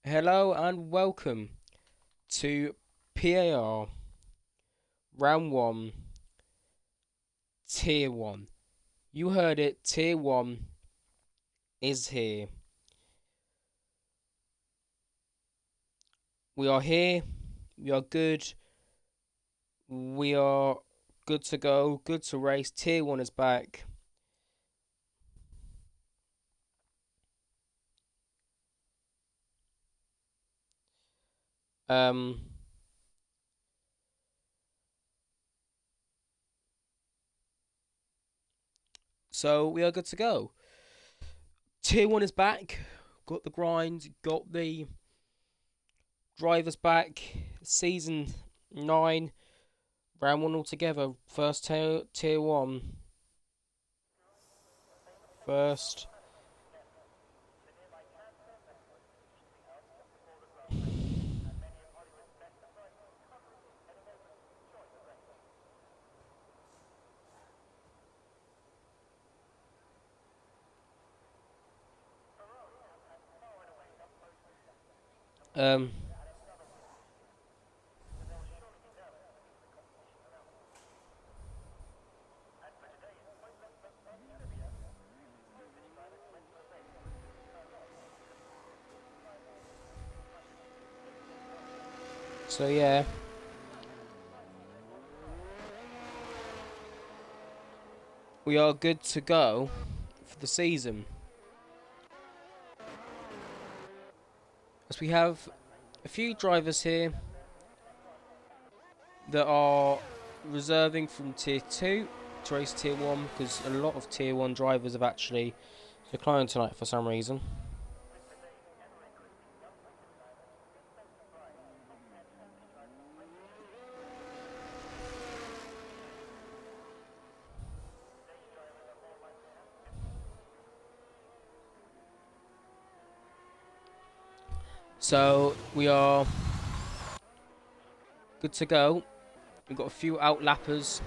Hello and welcome to PAR Round 1 Tier 1. You heard it, Tier 1 is here. We are here, we are good, we are good to go, good to race. Tier 1 is back. Um, so we are good to go. Tier 1 is back, got the grind, got the drivers back. Season 9, Round 1 altogether. First tier 1. First. Um, so yeah, we are good to go for the season. As we have a few drivers here that are reserving from Tier 2 to race Tier 1, because a lot of Tier 1 drivers have actually declined tonight for some reason. So we are good to go. We've got a few outlappers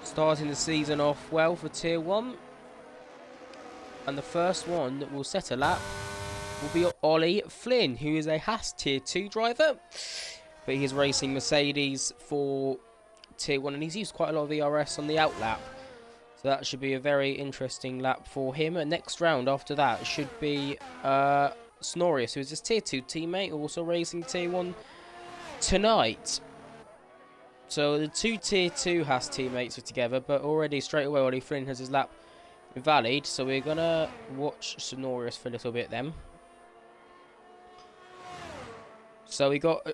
starting the season off well for Tier 1. And the first one that will set a lap will be Ollie Flynn, who is a Haas Tier 2 driver. But he is racing Mercedes for Tier 1, and he's used quite a lot of ERS on the outlap. So that should be a very interesting lap for him. And next round after that should be Snorius, who is his Tier 2 teammate, also racing Tier 1 tonight. So the two Tier 2 Haas teammates are together, but already straight away Ollie Flynn has his lap valid. So we're going to watch Snorius for a little bit then. So we got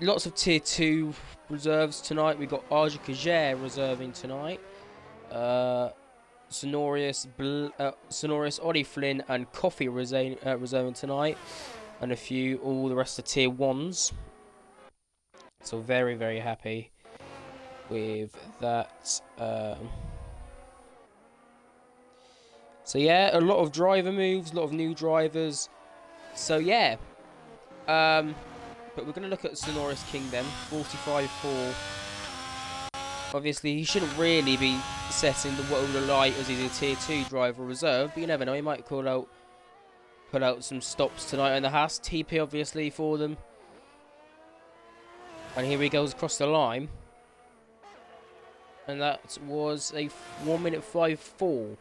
lots of Tier 2 reserves tonight. We got Arja Kajer reserving tonight. Sonorius, Ollie Flynn, and Coffee reserving tonight. And all the rest of Tier 1s. So very, very happy with that. So yeah, a lot of driver moves, a lot of new drivers. So yeah. But we're going to look at Sonoris King then. 45-4. Obviously, he shouldn't really be setting the world alight as he's a Tier 2 driver reserve. But you never know, he might pull out some stops tonight on the Haas. TP obviously for them. And here he goes across the line. And that was a 1 minute 5-4.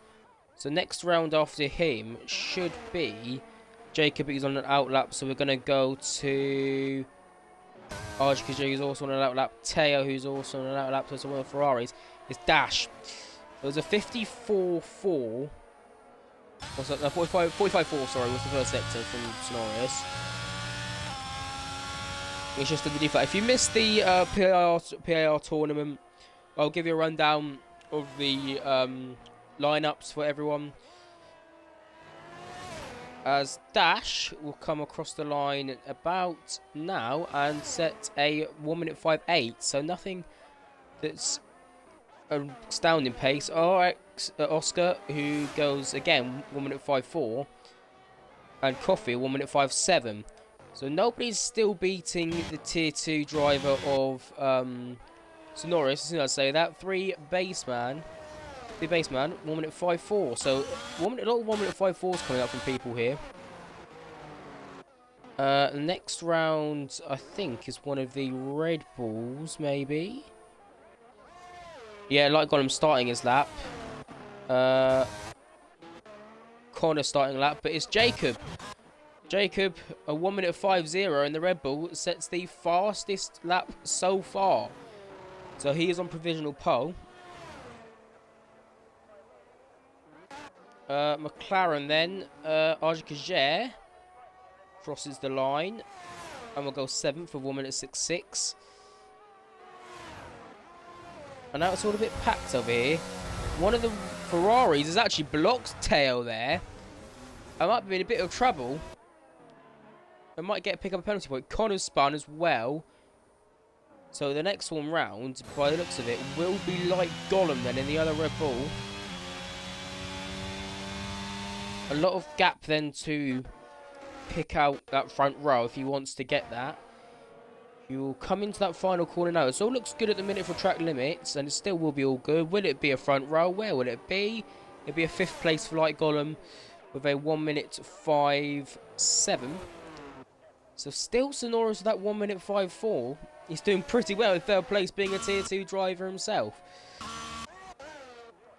So next round after him should be Jacob, who's on an outlap. So we're going to go to Arjkaj, who's also on an outlap. Teo, who's also on an outlap. So it's one of the Ferraris. It's Dash. It was a 54-4. What's that? No, 45-4, sorry, was the first sector from Sonorius. It's just a default. If you missed the PAR tournament, I'll give you a rundown of the lineups for everyone. As Dash will come across the line about now and set a 1 minute 5-8. So nothing that's an astounding pace. Oscar, who goes again 1 minute 5-4. And Coffee 1 minute 5-7. So nobody's still beating the Tier 2 driver of Sonoris, as soon as I say that. 3 baseman, 1 minute 5-4. So a lot of 1 minute 5-4s coming up from people here. Next round, I think, is one of the Red Bulls, maybe. Yeah, Light Golem starting his lap. Connor starting lap, but it's Jacob. Jacob, a 1:05.0 in the Red Bull, sets the fastest lap so far. So he is on provisional pole. McLaren then, Arjikajer crosses the line and will go 7th for 1:06.6. And now it's all a bit packed over here. One of the Ferraris has actually blocked tail there. I might be in a bit of trouble. I might pick up a penalty point. Connor's spun as well. So the next one round, by the looks of it, will be like Gollum then in the other Red Bull. A lot of gap then to pick out that front row if he wants to get that. You will come into that final corner now. It all looks good at the minute for track limits, and it still will be all good. Will it be a front row? Where will it be? It'll be a 5th place for Light Golem with a 1:05.7. So still Sonorous with that 1:05.4. He's doing pretty well in 3rd place, being a tier 2 driver himself.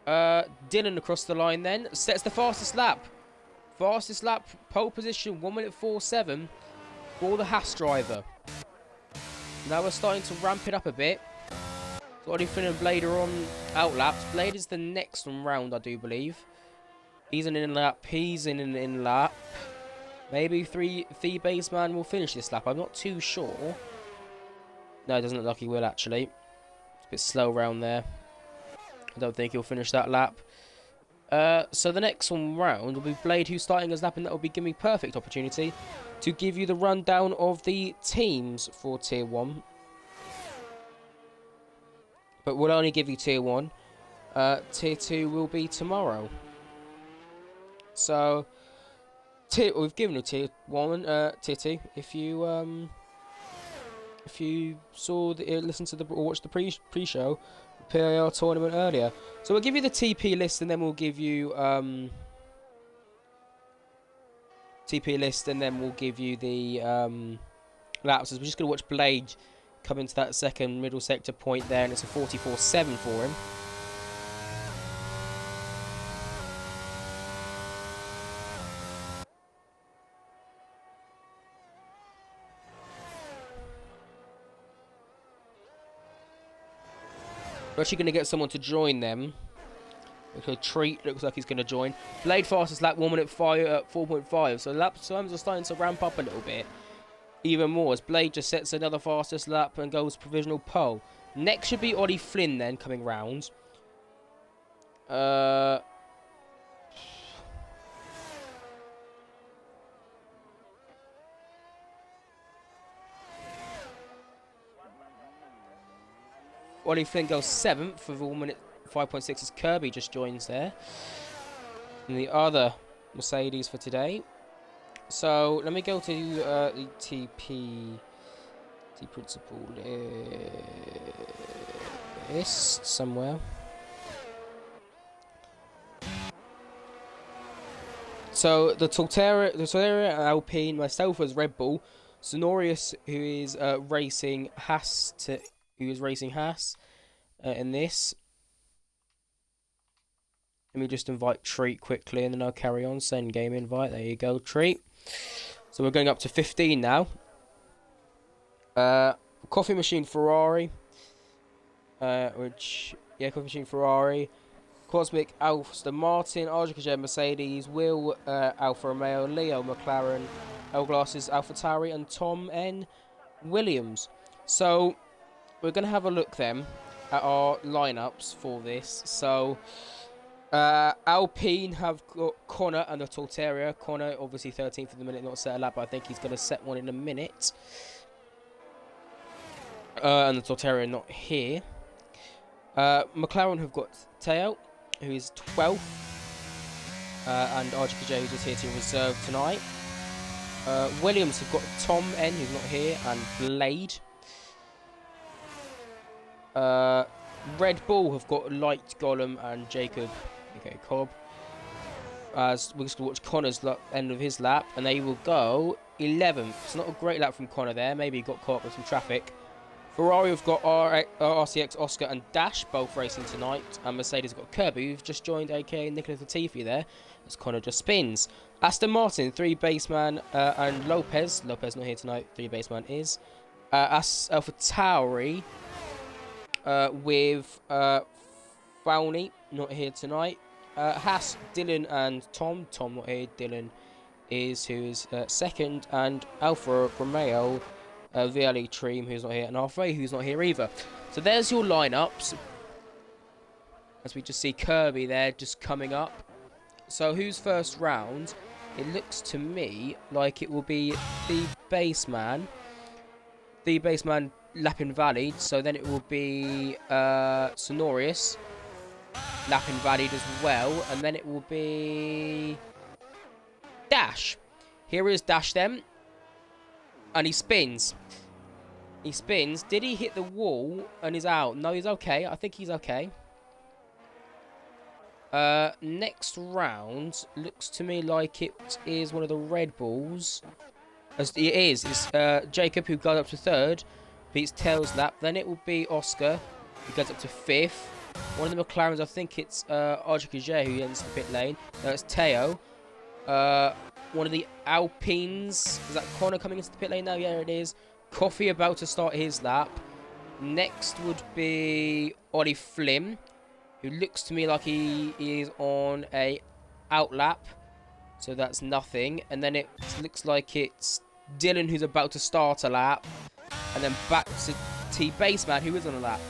Dylan across the line then sets the fastest lap. Fastest lap, pole position, 1:04.7 for the Haas driver. Now we're starting to ramp it up a bit. So Ollie Flynn and Blade are on outlaps. Blade is the next one round, I do believe. He's in an in-lap. He's in an in-lap. Maybe the base man will finish this lap. I'm not too sure. No, it doesn't look like he will, actually. It's a bit slow around there. I don't think he'll finish that lap. So the next one round will be Blade, who's starting his lap, and that will be giving me perfect opportunity to give you the rundown of the teams for Tier 1. But we'll only give you Tier 1. Tier 2 will be tomorrow. So, we've given you Tier 1, Tier 2. If you saw, listened to or watched the pre-show, PIR tournament earlier. So we'll give you the TP list, and then we'll give you TP list, and then we'll give you the laps. We're just going to watch Blade come into that second middle sector point there, and it's a 44.7 for him. We're actually going to get someone to join them. A treat looks like he's going to join. Blade fastest lap 1:04.5. So lap times are starting to ramp up a little bit. Even more as Blade just sets another fastest lap and goes provisional pole. Next should be Ollie Flynn then coming round. Ollie Flynn goes 7th with 1:05.6 as Kirby just joins there. And the other Mercedes for today. So let me go to the TP principal list somewhere. So the Torterra Alpine, myself as Red Bull, Sonorius who is racing Haas in this. Let me just invite Treat quickly and then I'll carry on. Send game invite. There you go, Treat. So we're going up to 15 now. Coffee Machine Ferrari. Coffee Machine Ferrari. Cosmic Aston Martin. Arjikajer Mercedes. Will Alfa Romeo. Leo McLaren. L Glasses Alpha Tauri. And Tom N. Williams. So we're going to have a look then at our lineups for this. So Alpine have got Connor and the Torterra. Connor obviously 13th at the minute, not set a lap, but I think he's going to set one in a minute. And the Torterra not here. McLaren have got Teo, who is 12th. And Arjikajer, who's here to reserve tonight. Williams have got Tom N, who's not here, and Blade. Red Bull have got Light Golem and Jacob, okay, Cobb. as we're just going to watch Connor's end of his lap, and they will go 11th. It's not a great lap from Connor there. Maybe he got caught up with some traffic. Ferrari have got RCX, Oscar and Dash both racing tonight, and Mercedes have got Kirby, who've just joined, aka Nicholas Latifi there, as Connor just spins. Aston Martin, 3 baseman, and Lopez not here tonight, 3 baseman is. Alpha Tauri with Fowney, not here tonight. Haas, Dylan and Tom not here, Dylan is who is second, and Alfa Romeo, VLE Treem, who's not here, and Halfway, who's not here either. So there's your lineups. As we just see Kirby there just coming up. So who's first round? It looks to me like it will be the baseman. The baseman lap invalid. So then it will be Sonorius lap invalid as well. And then it will be Dash. Here is Dash then. And he spins. He spins. Did he hit the wall and he's out? No, he's okay. I think he's okay. Next round looks to me like it is one of the Red Bulls. As it is. It's Jacob who goes up to 3rd. Beats Tails lap. Then it will be Oscar who goes up to 5th. One of the McLarens, I think it's Audrey Caget who ends the pit lane. No, it's Teo. One of the Alpines. Is that Connor coming into the pit lane now? Yeah, it is. Coffee about to start his lap. Next would be Ollie Flynn, who looks to me like he is on a out lap. So that's nothing. And then it looks like it's Dylan who's about to start a lap. And then back to T Baseman who is on a lap.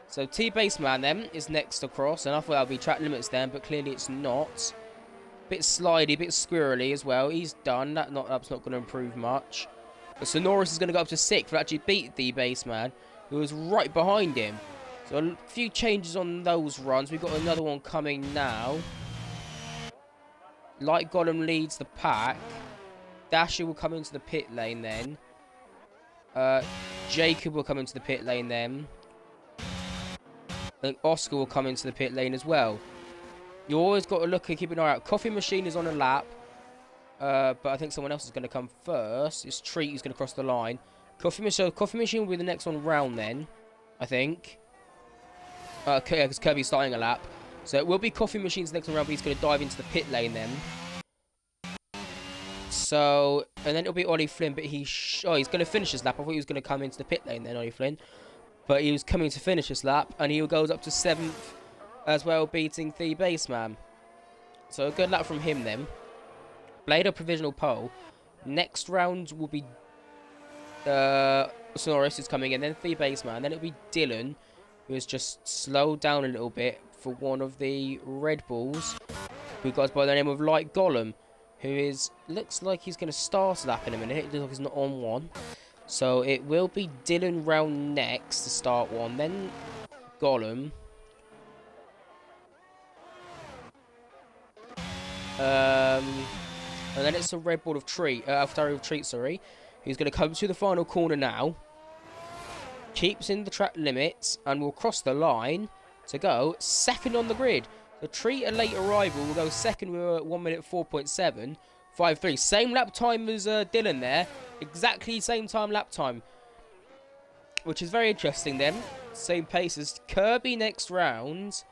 So T Baseman then is next across. And I thought that would be track limits then, but clearly it's not. Bit slidey, bit squirrely as well. He's done. That's not going to improve much. But Sonoris is going to go up to 6th to actually beat the baseman, who was right behind him. So a few changes on those runs. We've got another one coming now. Light Golem leads the pack. Dasher will come into the pit lane then. Jacob will come into the pit lane then. And Oscar will come into the pit lane as well. You always got to look and keep an eye out. Coffee Machine is on a lap. But I think someone else is going to come first. It's Treat who's going to cross the line. Coffee Machine will be the next one round then, I think. Because Kirby's starting a lap. So it will be Coffee Machine's next one round, but he's going to dive into the pit lane then. So, and then it'll be Ollie Flynn, but he's going to finish his lap. I thought he was going to come into the pit lane then, Ollie Flynn. But he was coming to finish his lap, and he goes up to 7th as well, beating the baseman. So a good lap from him then. Blade of provisional pole. Next round will be Sonoris is coming in, then the baseman. Then it'll be Dylan, who has just slowed down a little bit for one of the Red Bulls, who goes by the name of Light Golem, who looks like he's going to start a lap in a minute. It looks like he's not on one. So it will be Dylan round next to start one, then Golem. And then it's a Red Bull of Treat, Alphatari of Treat, sorry, who's going to come to the final corner now. Keeps in the track limits and will cross the line to go 2nd on the grid. The Treat, a late arrival, will go 2nd with 1 minute 4.753. Same lap time as Dylan there. Exactly same lap time. Which is very interesting then. Same pace as Kirby next round.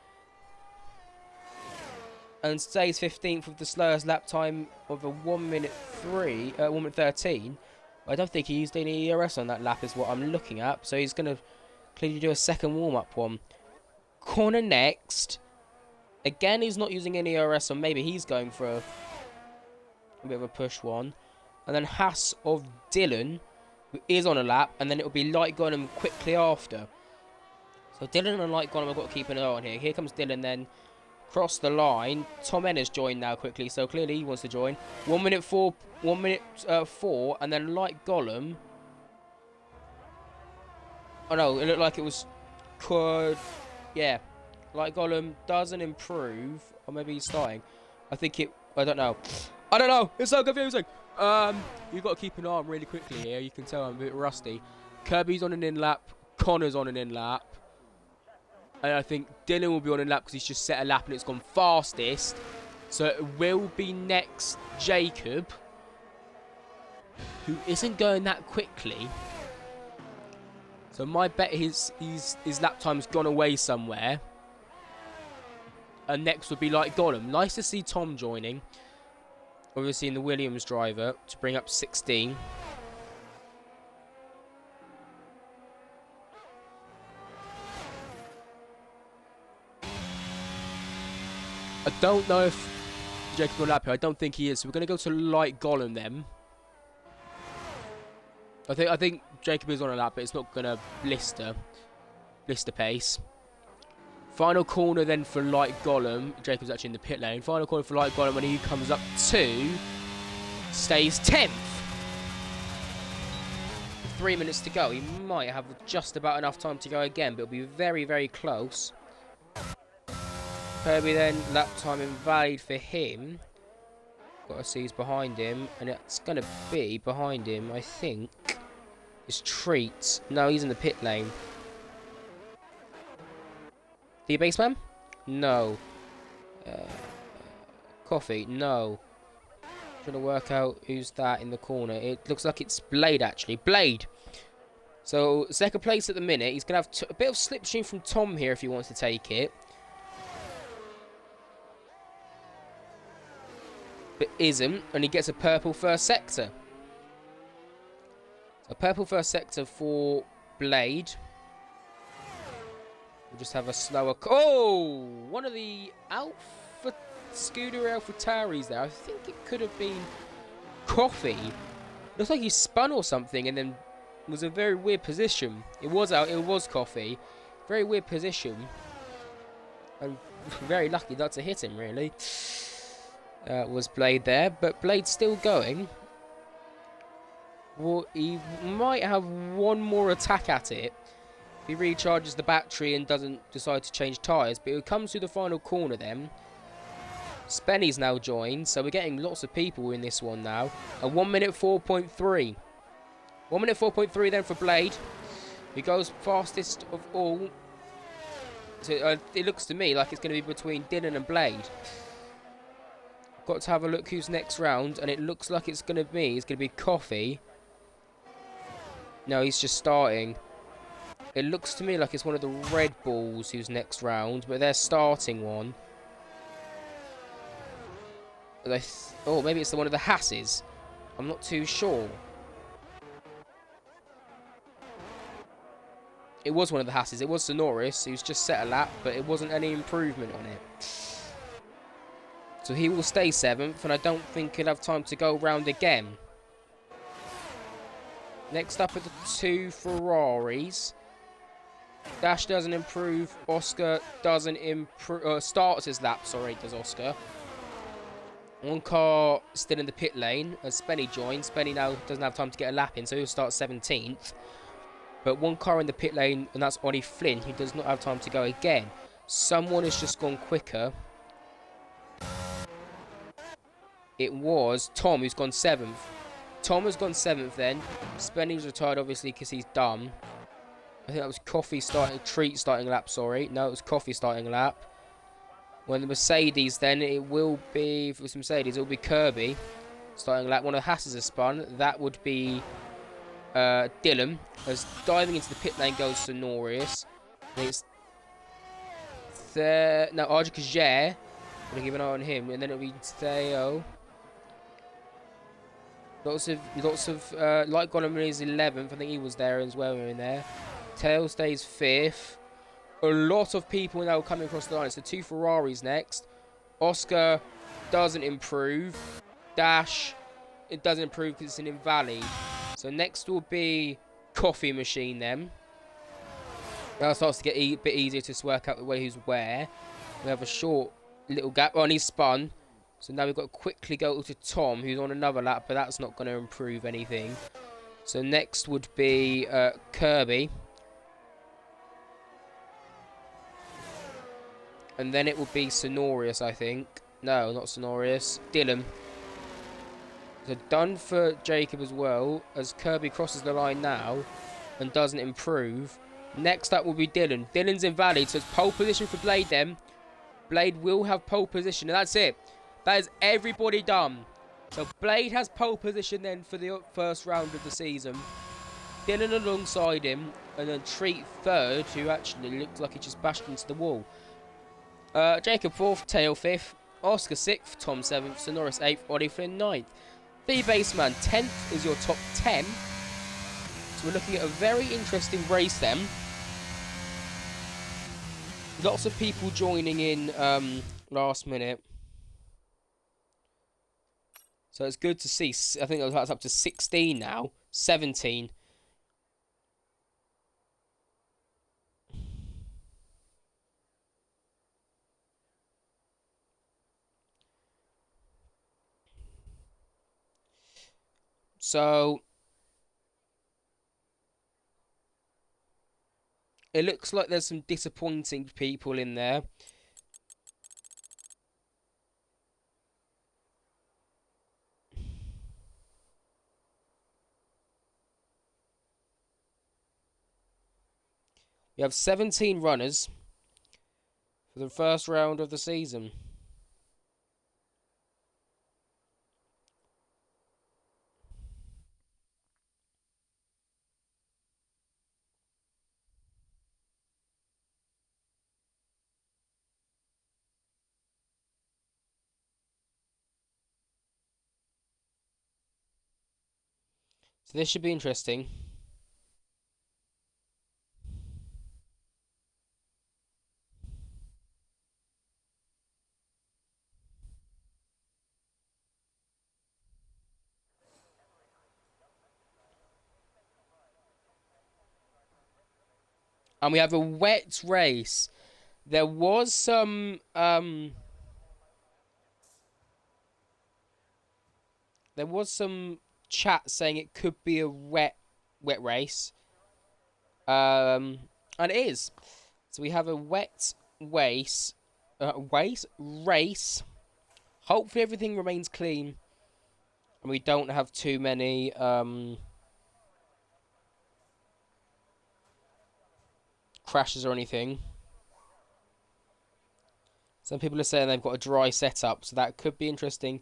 And stays 15th with the slowest lap time of a 1 minute 13. I don't think he used any ERS on that lap is what I'm looking at. So he's going to clearly do a second warm-up one. Corner next. Again, he's not using any ERS, so maybe he's going for a bit of a push one. And then Haas of Dylan, who is on a lap. And then it will be Light Golem quickly after. So Dylan and Light Golem have got to keep an eye on here. Here comes Dylan then. Cross the line. Tom N has joined now quickly, so clearly he wants to join. 1 minute 4, and then Light Golem. Oh no, it looked like it was yeah. Light Golem doesn't improve, or maybe he's starting. I don't know. It's so confusing. You've got to keep an eye on really quickly here. You can tell I'm a bit rusty. Kirby's on an in lap. Connor's on an in lap. And I think Dylan will be on a lap because he's just set a lap and it's gone fastest. So it will be next Jacob, who isn't going that quickly. So my bet is his lap time's gone away somewhere. And next would be Light Gollum. Nice to see Tom joining. Obviously in the Williams driver to bring up 16. I don't know if Jacob will lap here. I don't think he is. So we're going to go to Light Gollum then. I think Jacob is on a lap, but it's not going to blister pace. Final corner then for Light Gollum. Jacob's actually in the pit lane. Final corner for Light Gollum when he comes up to stays 10th. 3 minutes to go. He might have just about enough time to go again, but it'll be very, very close. Kirby then, lap time invalid for him. Got to see who's behind him, and it's going to be behind him, I think. It's Treats. No, he's in the pit lane. The base man? No. Coffee? No. Trying to work out who's that in the corner. It looks like it's Blade, actually. Blade! So, second place at the minute. He's going to have a bit of slipstream from Tom here if he wants to take it. But isn't, and he gets a purple first sector. A purple first sector for Blade. We'll just have a slower... Oh! One of the Scooter AlphaTauris there. I think it could have been Coffee. Looks like he spun or something and then was in a very weird position. It was Coffee. Very weird position. And very lucky not to hit him, really. Was Blade there, but Blade's still going. Well, he might have one more attack at it if he recharges the battery and doesn't decide to change tyres. But it comes to the final corner then. Spenny's now joined, so we're getting lots of people in this one now. A 1 minute 4.3. 1 minute 4.3 then for Blade. He goes fastest of all. So it looks to me like it's going to be between Dylan and Blade. Got to have a look who's next round, and it looks like it's going to be Coffee. No, he's just starting. It looks to me like it's one of the Red Bulls who's next round, but they're starting one. Oh, maybe it's the one of the Hasses. I'm not too sure. It was one of the Hasses. It was Sonoris. He was just set a lap, but it wasn't any improvement on it. So he will stay 7th, and I don't think he'll have time to go round again. Next up are the 2 Ferraris. Dash doesn't improve. Oscar doesn't improve. Starts his lap, sorry, does Oscar. One car still in the pit lane as Spenny joins. Spenny now doesn't have time to get a lap in, so he'll start 17th. But one car in the pit lane, and that's Ollie Flynn, who does not have time to go again. Someone has just gone quicker. It was Tom who's gone 7th. Tom has gone 7th then. Spenny's retired obviously because he's dumb. I think that was Treat starting lap, sorry. No, it was Coffee starting lap. When the Mercedes then, it will be, if it was Mercedes, it will be Kirby starting lap. One of the Hasses has spun. That would be Dylan. As diving into the pit lane goes Sonorius. I think it's no, Arja Kajer. I'm going to keep an eye on him. And then it'll be Theo. Lots of Light Gollum is 11th. I think he was there as well in there. Tail stays 5th. A lot of people now coming across the line. So 2 Ferraris next. Oscar doesn't improve. Dash, it doesn't improve because it's an invalid. So next will be Coffee Machine then. Now it starts to get a bit easier to work out who's where. We have a short little gap. Oh, and he's spun. So now we've got to quickly go to Tom, who's on another lap, but that's not going to improve anything. So next would be Kirby. And then it will be Sonorius, I think. No, not Sonorius. Dylan. So done for Jacob as well, as Kirby crosses the line now and doesn't improve. Next up will be Dylan. Dylan's invalid, so it's pole position for Blade then. Blade will have pole position, and that's it. That is everybody done. So Blade has pole position then for the first round of the season. Dylan alongside him, and then Treat third, who actually looks like he just bashed into the wall. Jacob fourth, Tail fifth, Oscar sixth, Tom seventh, Sonoris eighth, Ollie Flynn ninth. The Baseman 10th is your top 10. So we're looking at a very interesting race then. Lots of people joining in last minute. So it's good to see. I think that's up to 16 now. 17. So it looks like there's some disappointing people in there. We have 17 runners for the first round of the season. So this should be interesting. And we have a wet race. There was some chat saying it could be a wet race. And it is. So we have a wet race. Hopefully everything remains clean, and we don't have too many crashes or anything. Some people are saying they've got a dry setup, so that could be interesting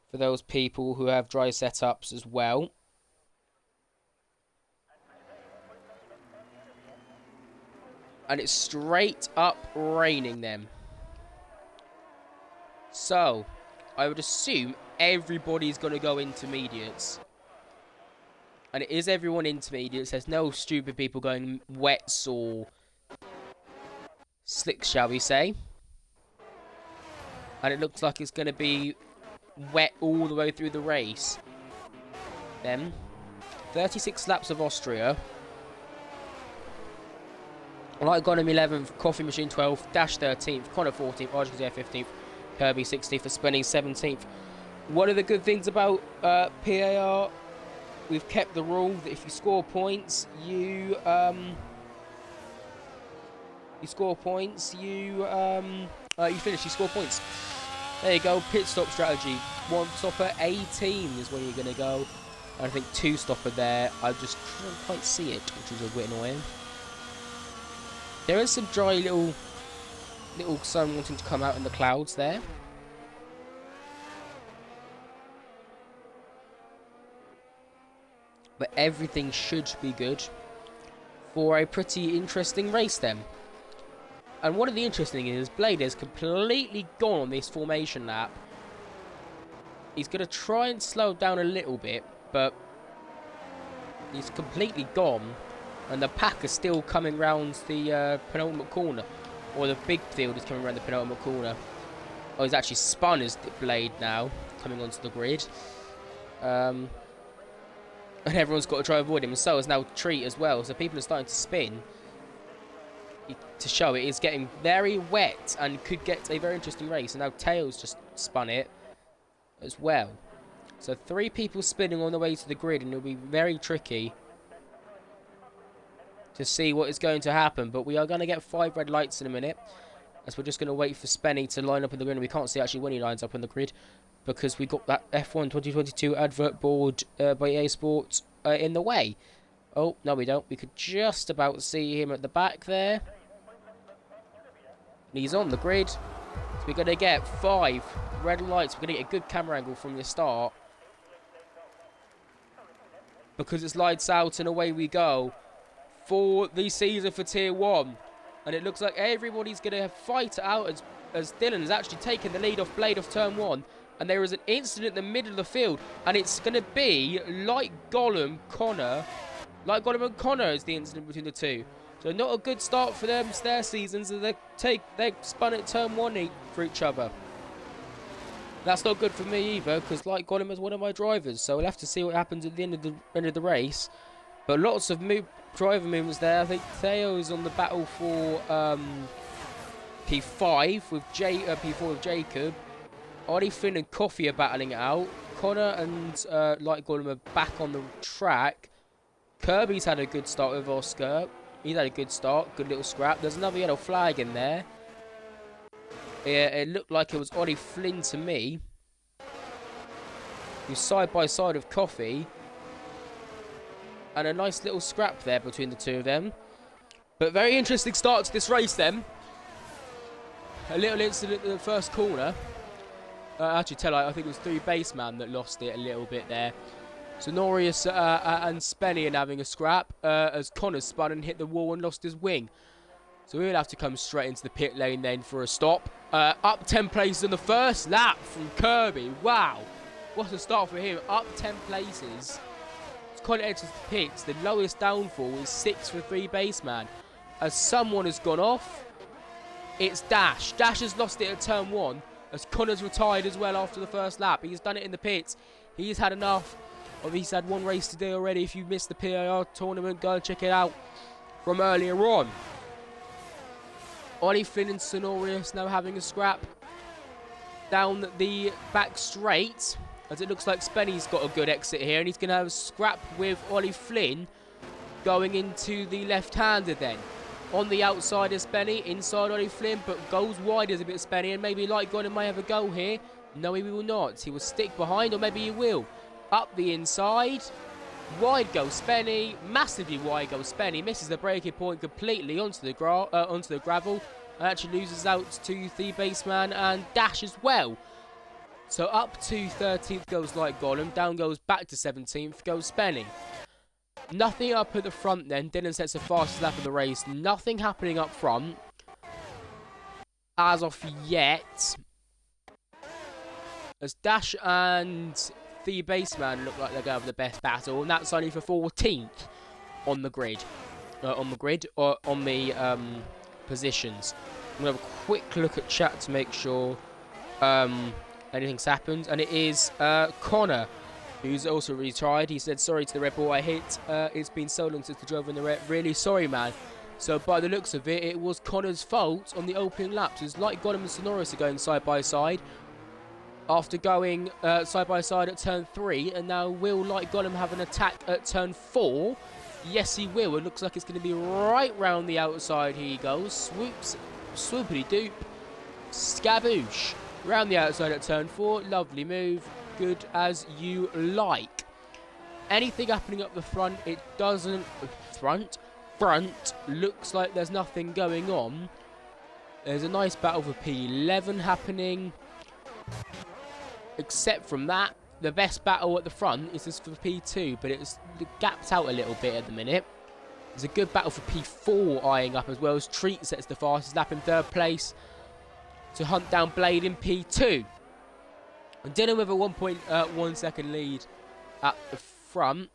for those people who have dry setups as well. And it's straight up raining then. So, I would assume everybody's going to go intermediates. And it is everyone intermediates. There's no stupid people going wets or slicks, shall we say. And it looks like it's going to be wet all the way through the race. Then, 36 laps of Austria. Light Gonem 11th, Coffee Machine 12th, Dash 13th, Connor 14th, Arjun 15th, Kirby 16th, for Spinning 17th. One of the good things about PAR, we've kept the rule that if you score points, you score points. You finish. You score points. There you go. Pit stop strategy. One stopper 18 is where you're gonna go. I think two stopper there. I just can't quite see it, which is a bit annoying. There is some dry little sun wanting to come out in the clouds there. But everything should be good for a pretty interesting race then. And one of the interesting is Blade has completely gone on this formation lap. He's going to try and slow down a little bit, but he's completely gone. And the pack is still coming round the penultimate corner. Or the big field is coming around the penultimate corner. Oh, he's actually spun his Blade now, coming onto the grid. And everyone's got to try and avoid him. And so is now Treat as well. So people are starting to spin. To show it is getting very wet and could get a very interesting race. And now Tails just spun it as well. So 3 people spinning on the way to the grid. And it'll be very tricky to see what is going to happen. But we are going to get 5 red lights in a minute, as we're just going to wait for Spenny to line up in the grid. We can't see actually when he lines up on the grid, because we got that F1 2022 advert board by EA Sports in the way. Oh, no we don't. We could just about see him at the back there. And he's on the grid. So We're going to get 5 red lights. We're going to get a good camera angle from the start. Because it's lights out and away we go for the season for Tier 1. And it looks like everybody's going to fight it out as Dylan has actually taken the lead off Blade off turn 1. And there is an incident in the middle of the field. And it's going to be Light Golem, Connor. Light Golem and Connor is the incident between the two. So not a good start for them, their seasons. They spun at turn 1 for each other. That's not good for me either, because Light Golem is one of my drivers. So we'll have to see what happens at the end of the race. But lots of driver movements there. I think Theo is on the battle for P5 with P4 with Jacob. Ollie, Finn and Coffee are battling it out. Connor and Light Golem are back on the track. Kirby's had a good start with Oscar. He's had a good start. Good little scrap. There's another yellow flag in there. Yeah, it looked like it was Ollie Flynn to me. Who's side by side with Coffee. And a nice little scrap there between the two of them. But very interesting start to this race then. A little incident in the first corner. Actually, I think it was 3 Baseman that lost it a little bit there. So Norius and Spenny are having a scrap as Connor spun and hit the wall and lost his wing. So we'll have to come straight into the pit lane then for a stop. Up 10 places in the first lap from Kirby. Wow. What a start for him. Up 10 places. As Connor enters the pits, the lowest downfall is 6 for 3 Baseman. As someone has gone off, it's Dash. Dash has lost it at turn 1. As Connor's retired as well after the first lap. He's done it in the pits. He's had enough. He's had 1 race to do already. If you missed the PIR tournament, go and check it out from earlier on. Ollie, Finn and Sonorius now having a scrap down the back straight. As it looks like Spenny's got a good exit here. And he's going to have a scrap with Ollie Flynn going into the left-hander then. On the outside is Spenny, inside Ollie Flynn, but goes wide as a bit of Spenny, and maybe Light Golem may have a go here. No, he will not. He will stick behind, or maybe he will. Up the inside, wide goes Spenny, massively wide goes Spenny, misses the braking point completely onto the gravel, and actually loses out to the Baseman and Dash as well. So up to 13th goes Light Golem, down goes back to 17th goes Spenny. Nothing up at the front then. Dylan sets the fastest lap of the race. Nothing happening up front as of yet. As Dash and the Baseman look like they're going to have the best battle. And that's only for 14th on the grid. Or on the positions. I'm going to have a quick look at chat to make sure anything's happened. And it is Connor, who's also retired. He said, sorry to the Red Bull I hit. It's been so long since the drove in the red. Really sorry, man. So by the looks of it, it was Connor's fault on the opening laps. It's like Golem and Sonorous are going side by side. After going side by side at turn 3. And now will Light Golem have an attack at turn 4? Yes, he will. It looks like it's going to be right round the outside. Here he goes. Swoops. Swoopity doop. Skaboosh. Round the outside at turn 4. Lovely move. Good as you like. Anything happening up the front, it doesn't. Front looks like there's nothing going on. There's a nice battle for P11 happening. Except from that, the best battle at the front is this for P2, but it's gapped out a little bit at the minute. There's a good battle for P4 eyeing up as well as Treat sets the fastest lap in 3rd place to hunt down Blade in P2. And Dylan with a 1.1 second lead at the front.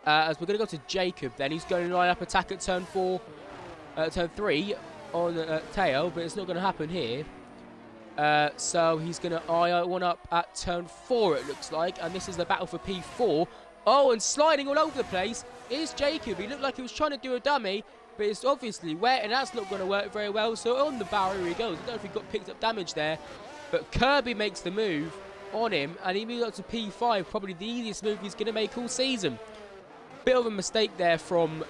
As we're going to go to Jacob then. He's going to line up attack at turn 3 on Teo, but it's not going to happen here. So he's going to eye one up at turn 4 it looks like. And this is the battle for P4. Oh, and sliding all over the place is Jacob. He looked like he was trying to do a dummy. But it's obviously wet, and that's not going to work very well. So on the barrier he goes. I don't know if he got picked up damage there. But Kirby makes the move on him, and he moves up to P5. Probably the easiest move he's going to make all season. Bit of a mistake there from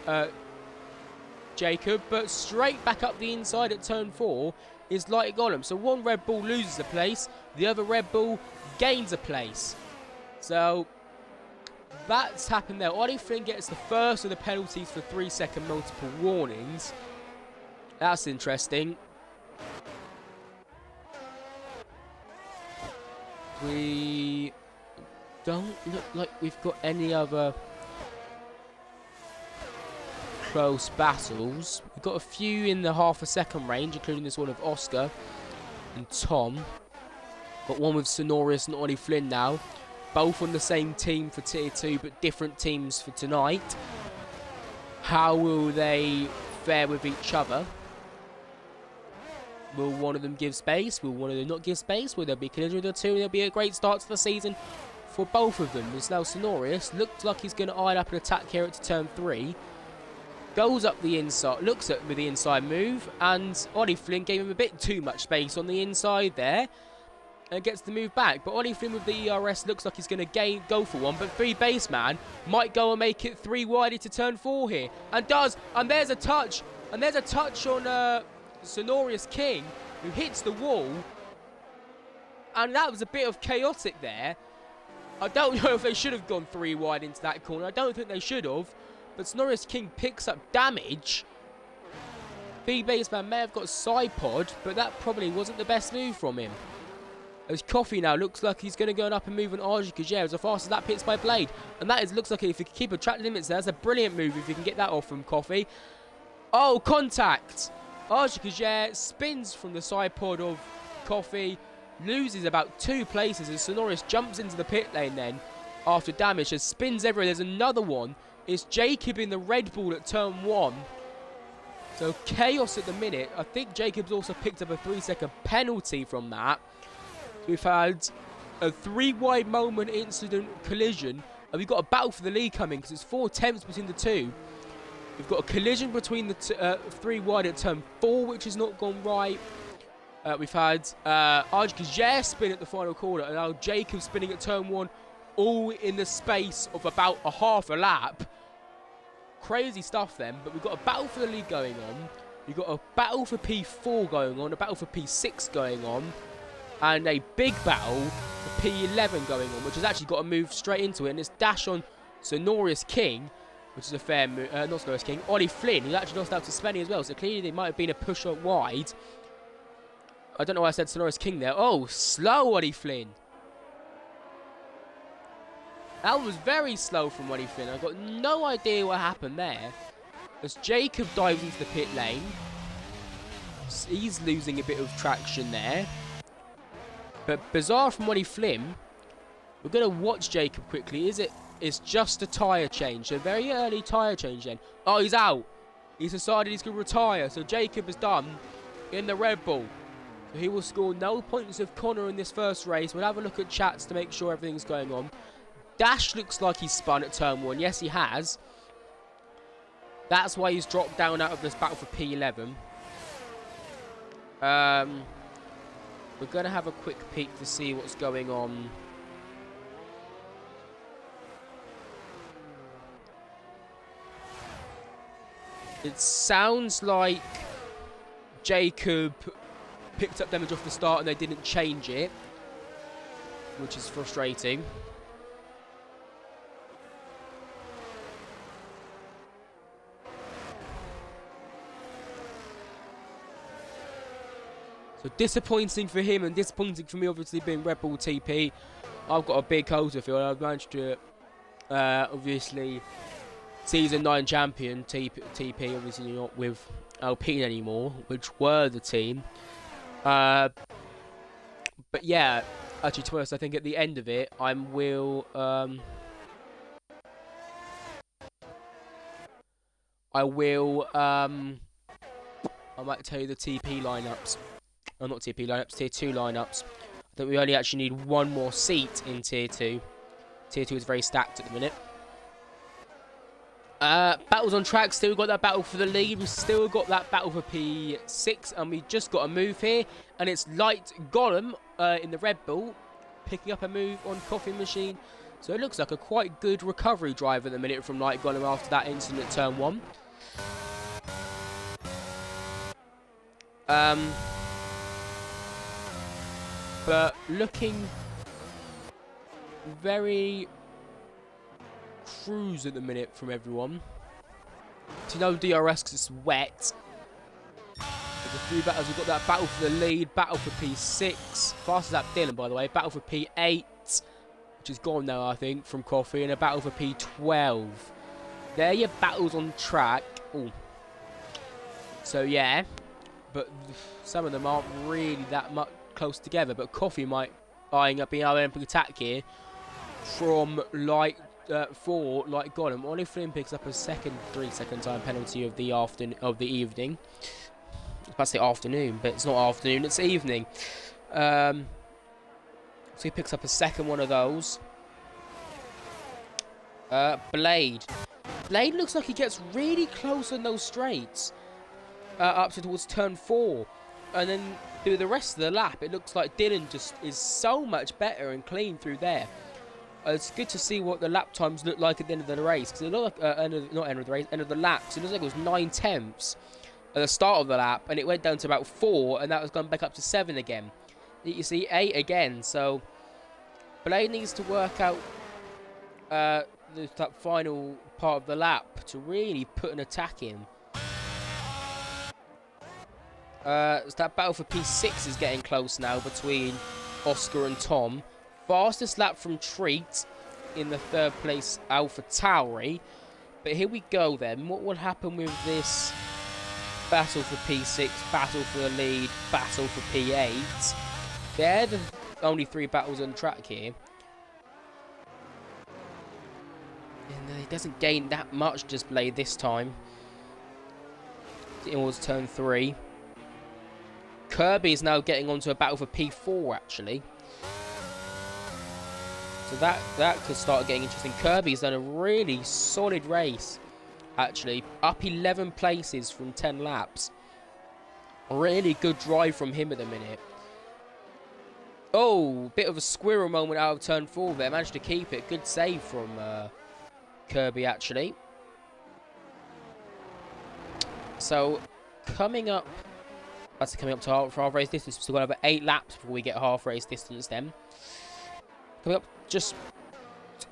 Jacob. But straight back up the inside at turn 4 is Light Golem. So one Red Bull loses a place. The other Red Bull gains a place. So that's happened there. Ollie Flynn gets the first of the penalties for 3-second multiple warnings. That's interesting. We don't look like we've got any other close battles. We've got a few in the half a second range, including this one of Oscar and Tom. Got one with Sonorius and Ollie Flynn now. Both on the same team for Tier 2, but different teams for tonight. How will they fare with each other? Will one of them give space? Will one of them not give space? Will there be collision with the two? There'll be a great start to the season for both of them. As now Sonorius looks like he's going to eye up an attack here at turn 3. Goes up the inside, looks at with the inside move, and Ollie Flynn gave him a bit too much space on the inside there. And gets the move back. But Ollie Flynn with the ERS looks like he's going to go for one. But 3 baseman might go and make it 3 wide into turn 4 here. And does. And there's a touch. And there's a touch on Sonorius King, who hits the wall. And that was a bit of chaotic there. I don't know if they should have gone 3 wide into that corner. I don't think they should have. But Sonorius King picks up damage. 3 baseman may have got side pod, but that probably wasn't the best move from him. As Coffee now looks like he's going to go up and move on Argy Kajere as fast as that hits by Blade. And that looks like if you can keep a track limits there, that's a brilliant move if you can get that off from Coffee. Oh, contact! Argy Kajere spins from the side pod of Coffee, loses about 2 places as Sonorius jumps into the pit lane then after damage and spins everywhere. There's another one. It's Jacob in the red ball at turn 1. So chaos at the minute. I think Jacob's also picked up a 3-second penalty from that. We've had a 3 wide moment incident collision, and we've got a battle for the lead coming because it's 4 attempts between the two. We've got a collision between the 3 wide at turn 4, which has not gone right. We've had Arj Kajere spin at the final corner, and now Jacob spinning at turn 1, all in the space of about a half a lap. Crazy stuff then, but we've got a battle for the lead going on. We've got a battle for P4 going on, a battle for P6 going on. And a big battle for P11 going on, which has actually got to move straight into it. And it's dash on Sonorius King, which is a fair move. Not Sonorius King, Ollie Flynn, who actually lost out to Spenny as well. So clearly there might have been a push up wide. I don't know why I said Sonorius King there. Oh, slow Ollie Flynn. That was very slow from Ollie Flynn. I've got no idea what happened there. As Jacob dives into the pit lane. He's losing a bit of traction there. But bizarre from Ollie Flynn. We're going to watch Jacob quickly. It's just a tyre change. A very early tyre change then. Oh, he's out. He's decided he's going to retire. So Jacob is done in the Red Bull. So he will score no points with Connor in this first race. We'll have a look at chats to make sure everything's going on. Dash looks like he's spun at turn 1. Yes, he has. That's why he's dropped down out of this battle for P11. We're going to have a quick peek to see what's going on. It sounds like Jacob picked up damage off the start and they didn't change it, which is frustrating. So disappointing for him and disappointing for me, obviously, being Red Bull TP. I've got a big Coulter field. I've managed to, obviously, Season 9 champion TP, obviously not with Alpine anymore, which were the team. But yeah, actually, to be honest, I think at the end of it, I will... I might tell you the TP lineups. Oh, not TP lineups, Tier 2 lineups. I think we only actually need 1 more seat in Tier 2. Tier 2 is very stacked at the minute. Battles on track, still got that battle for the lead. We've still got that battle for P6, and we just got a move here. And it's Light Golem in the Red Bull, picking up a move on Coffee Machine. So it looks like a quite good recovery drive at the minute from Light Golem after that incident at turn 1. But looking very cruise at the minute from everyone. To no DRS because it's wet. There's a few battles. We've got that battle for the lead, battle for P6. Fastest lap Dylan, by the way. Battle for P8, which is gone now, I think, from Coffee. And a battle for P12. They're your battles on track. Ooh. So, yeah. But some of them aren't really that much close together. But Coffee might eyeing up being able to attack here from light 4 like Gollum. Ollie Flynn picks up a second 3-second time penalty of the evening. I was about to say afternoon, but it's not afternoon, it's evening. So he picks up a second one of those. Blade looks like he gets really close on those straights. Up towards turn 4. And then through the rest of the lap, it looks like Dylan just is so much better and clean through there. It's good to see what the lap times look like at the end of the race. Because it looked like, end of the lap. So it looks like it was 9/10 at the start of the lap. And it went down to about 4. And that was gone back up to 7 again. You see 8 again. So Blade needs to work out that final part of the lap to really put an attack in. So that battle for P6 is getting close now between Oscar and Tom. Fastest lap from Treat in the 3rd place Alpha Tauri. But here we go then. What will happen with this battle for P6, battle for the lead, battle for P8? They're the only 3 battles on track here. And he doesn't gain that much just Blade this time. It was turn 3. Kirby is now getting onto a battle for P4 actually. So that could start getting interesting. Kirby's done a really solid race actually. Up 11 places from 10 laps. Really good drive from him at the minute. Oh, bit of a squirrel moment out of turn 4 there. Managed to keep it. Good save from Kirby actually. So coming up to half race distance. We've still got over 8 laps before we get half race distance then. Coming up just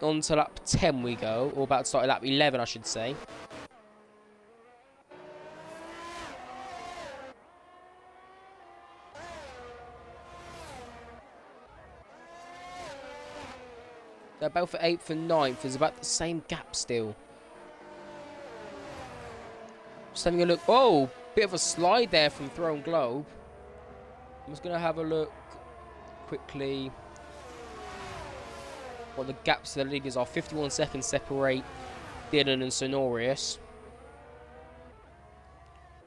on to lap 10 we go. Or about to start at lap 11 I should say. The battle for 8th and 9th is about the same gap still. Just having a look. Oh! Bit of a slide there from Throne Globe. I'm just going to have a look quickly what the gaps of the leaders are. 51 seconds separate Dylan and Sonorius.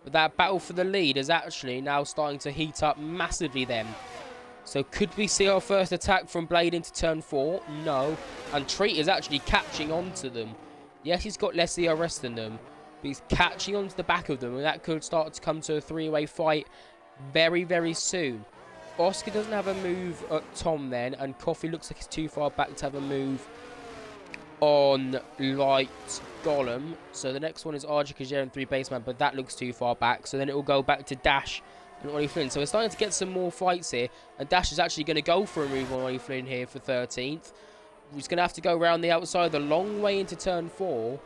But that battle for the lead is actually now starting to heat up massively then. So could we see our first attack from Blade into turn 4? No. And Treat is actually catching on to them. Yes, he's got less ERS than them. But he's catching onto the back of them, and that could start to come to a 3-way fight very, very soon. Oscar doesn't have a move at Tom then, and Coffee looks like he's too far back to have a move on Light Golem. So the next one is RJ Kajir and 3 Baseman, but that looks too far back. So then it will go back to Dash and Ollie Flynn. So we're starting to get some more fights here, and Dash is actually going to go for a move on Ollie Flynn here for 13th. He's going to have to go around the outside the long way into turn 4.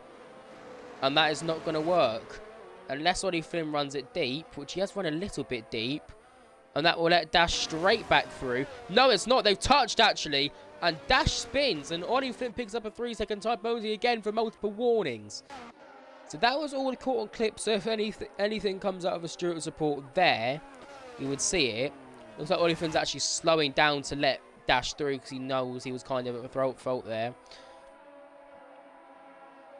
And that is not going to work. Unless Ollie Flynn runs it deep, which he has run a little bit deep. And that will let Dash straight back through. No, it's not. They've touched, actually. And Dash spins. And Ollie Flynn picks up a 3-second time penalty again for multiple warnings. So that was all caught on clip. So if anything comes out of a Stuart support there, you would see it. Looks like Ollie Flynn's actually slowing down to let Dash through because he knows he was kind of at a throat fault there.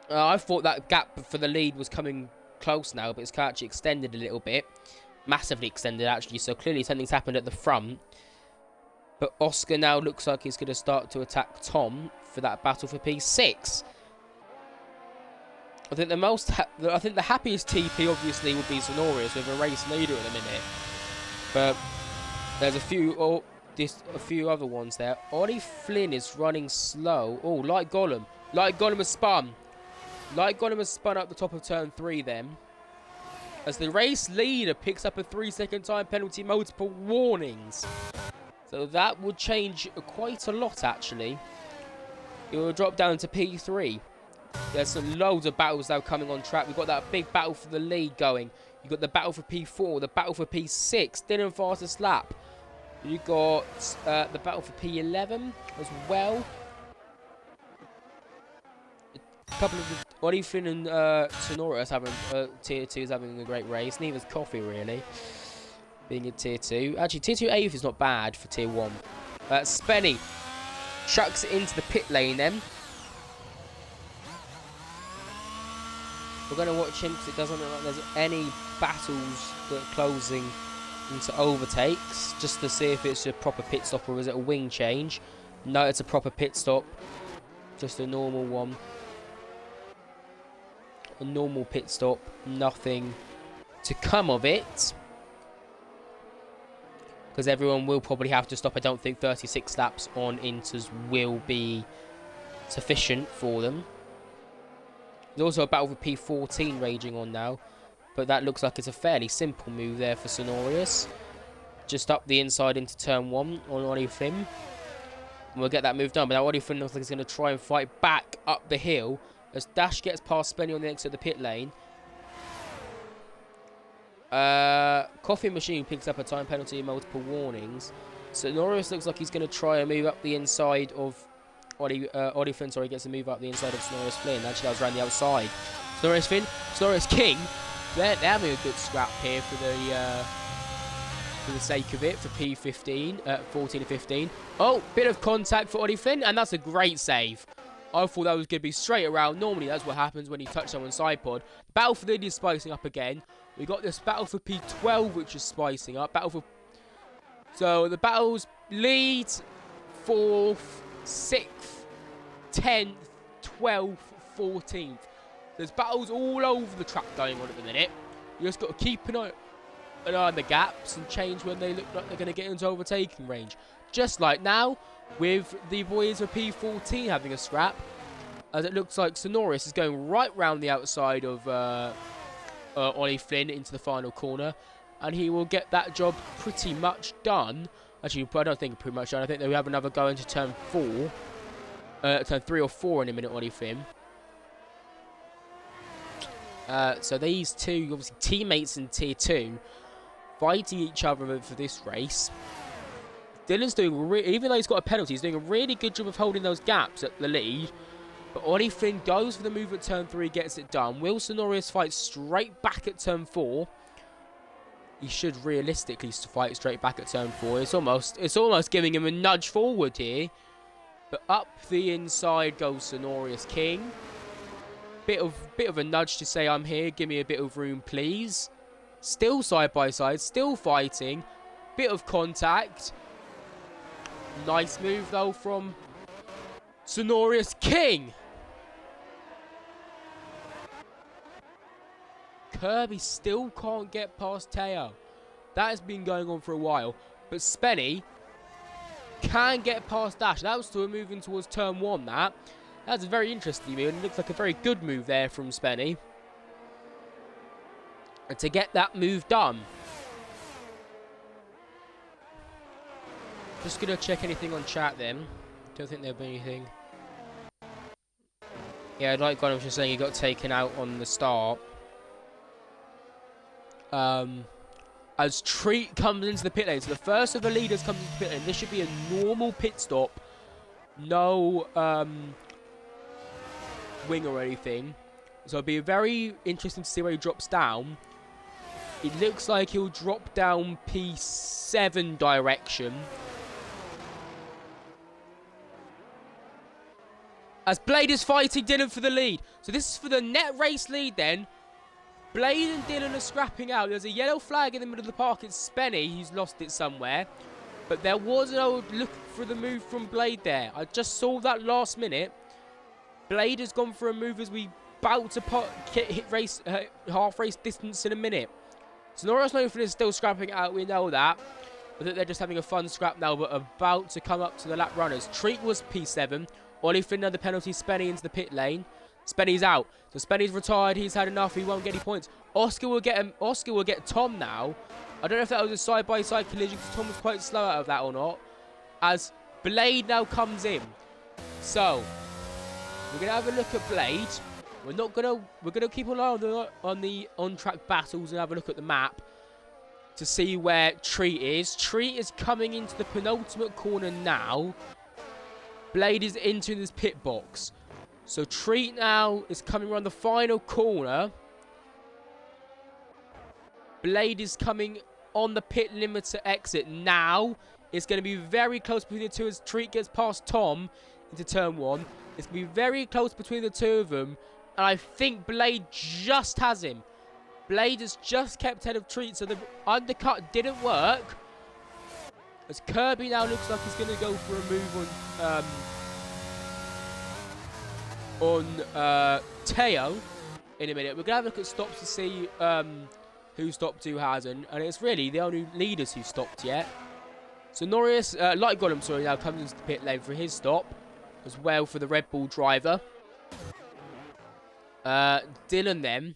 I thought that gap for the lead was coming close now, but it's actually extended a little bit. Massively extended, actually, so clearly something's happened at the front. But Oscar now looks like he's going to start to attack Tom for that battle for P6. I think the happiest TP, obviously, would be Sonorius with a race leader at the minute. But there's a few other ones there. Ollie Flynn is running slow. Oh, Light Golem. Light Golem has spun. Light Golem has spun up the top of turn 3 then. As the race leader picks up a 3-second time penalty, multiple warnings. So that would change quite a lot, actually. It will drop down to P3. There's some loads of battles now coming on track. We've got that big battle for the lead going. You've got the battle for P4, the battle for P6, Dylan fastest lap. You've got the battle for P11 as well. A couple of Ollie Flynn and Sonora's having tier 2 is having a great race. Neither's Coffee really, being a tier 2. Actually, tier 2 8th is not bad for tier 1. Spenny chucks it into the pit lane then. We're going to watch him because it doesn't look like there's any battles that are closing into overtakes, just to see if it's a proper pit stop or is it a wing change. No, it's a proper pit stop. Just a normal one. A normal pit stop. Nothing to come of it. Because everyone will probably have to stop. I don't think 36 laps on Inters will be sufficient for them. There's also a battle for P14 raging on now. But that looks like it's a fairly simple move there for Sonorius. Just up the inside into turn 1 on Ollie Flynn. And we'll get that move done. But now Ollie Flynn looks like he's going to try and fight back up the hill. As Dash gets past Spenny on the exit of the pit lane. Coffee Machine picks up a time penalty and multiple warnings. Sonorius looks like he's going to try and move up the inside of Ollie Flynn. Sorry, gets to move up the inside of Sonorius Flynn. Actually, that was around the outside. Sonorius Flynn, Sonorius King. They're having a good scrap here for the sake of it, for P15, 14 and 15. Oh, bit of contact for Ollie Flynn, and that's a great save. I thought that was going to be straight around. Normally, that's what happens when you touch someone's side pod. Battle for the lead is spicing up again. We got this battle for P12, which is spicing up. So the battles lead, 4th, 6th, 10th, 12th, 14th. There's battles all over the track going on at the minute. You just got to keep an eye on the gaps and change when they look like they're going to get into overtaking range. Just like now, with the boys of P14 having a scrap, as it looks like Sonorius is going right round the outside of Ollie Flynn into the final corner, and he will get that job pretty much done. Actually, I don't think pretty much done. I think they will have another go into turn 4, turn 3 or 4 in a minute, Ollie Flynn. So these two, obviously teammates in tier 2, fighting each other for this race. Dylan's doing, even though he's got a penalty, he's doing a really good job of holding those gaps at the lead. But Ollie Flynn goes for the move at turn 3, gets it done. Will Sonorius fight straight back at turn 4? He should realistically fight straight back at turn 4. It's almost giving him a nudge forward here. But up the inside goes Sonorius King. Bit of a nudge to say, I'm here, give me a bit of room please. Still side by side, still fighting. Bit of contact. Nice move though from Sonorius King. Kirby still can't get past Teo. That has been going on for a while. But Spenny can get past Dash. That was still moving towards turn 1, that. That's a very interesting move, and it looks like a very good move there from Spenny. And to get that move done. Just going to check anything on chat then. Don't think there'll be anything. Yeah, like God was just saying, he got taken out on the start. As Treat comes into the pit lane. So the first of the leaders comes into the pit lane. This should be a normal pit stop. No wing or anything. So it'll be very interesting to see where he drops down. It looks like he'll drop down P7 direction. As Blade is fighting Dylan for the lead. So this is for the net race lead then. Blade and Dylan are scrapping out. There's a yellow flag in the middle of the park. It's Spenny. He's lost it somewhere. But there was an old look for the move from Blade there. I just saw that last minute. Blade has gone for a move as we about to hit race, half race distance in a minute. Sonorius Snowflake is still scrapping out. We know that. I think they're just having a fun scrap now, but about to come up to the lap runners. Treat was P7. Ollie Flynn another penalty. Spenny into the pit lane. Spenny's out. So Spenny's retired. He's had enough. He won't get any points. Oscar will get him. Oscar will get Tom now. I don't know if that was a side-by-side collision because Tom was quite slow out of that or not. As Blade now comes in. So We're gonna have a look at Blade. We're gonna keep an eye on the on-track battles and have a look at the map to see where Treat is. Treat is coming into the penultimate corner now. Blade is into this pit box. So Treat now is coming around the final corner. Blade is coming on the pit limiter exit now. It's going to be very close between the two as Treat gets past Tom into turn 1. It's going to be very close between the two of them. And I think Blade just has him. Blade has just kept ahead of Treat, so the undercut didn't work. As Kirby now looks like he's going to go for a move on Teo in a minute. We're going to have a look at stops to see who stopped, who hasn't. And it's really the only leaders who stopped yet. So Norris, Light Golem, sorry, now comes into the pit lane for his stop. As well for the Red Bull driver. Dylan then.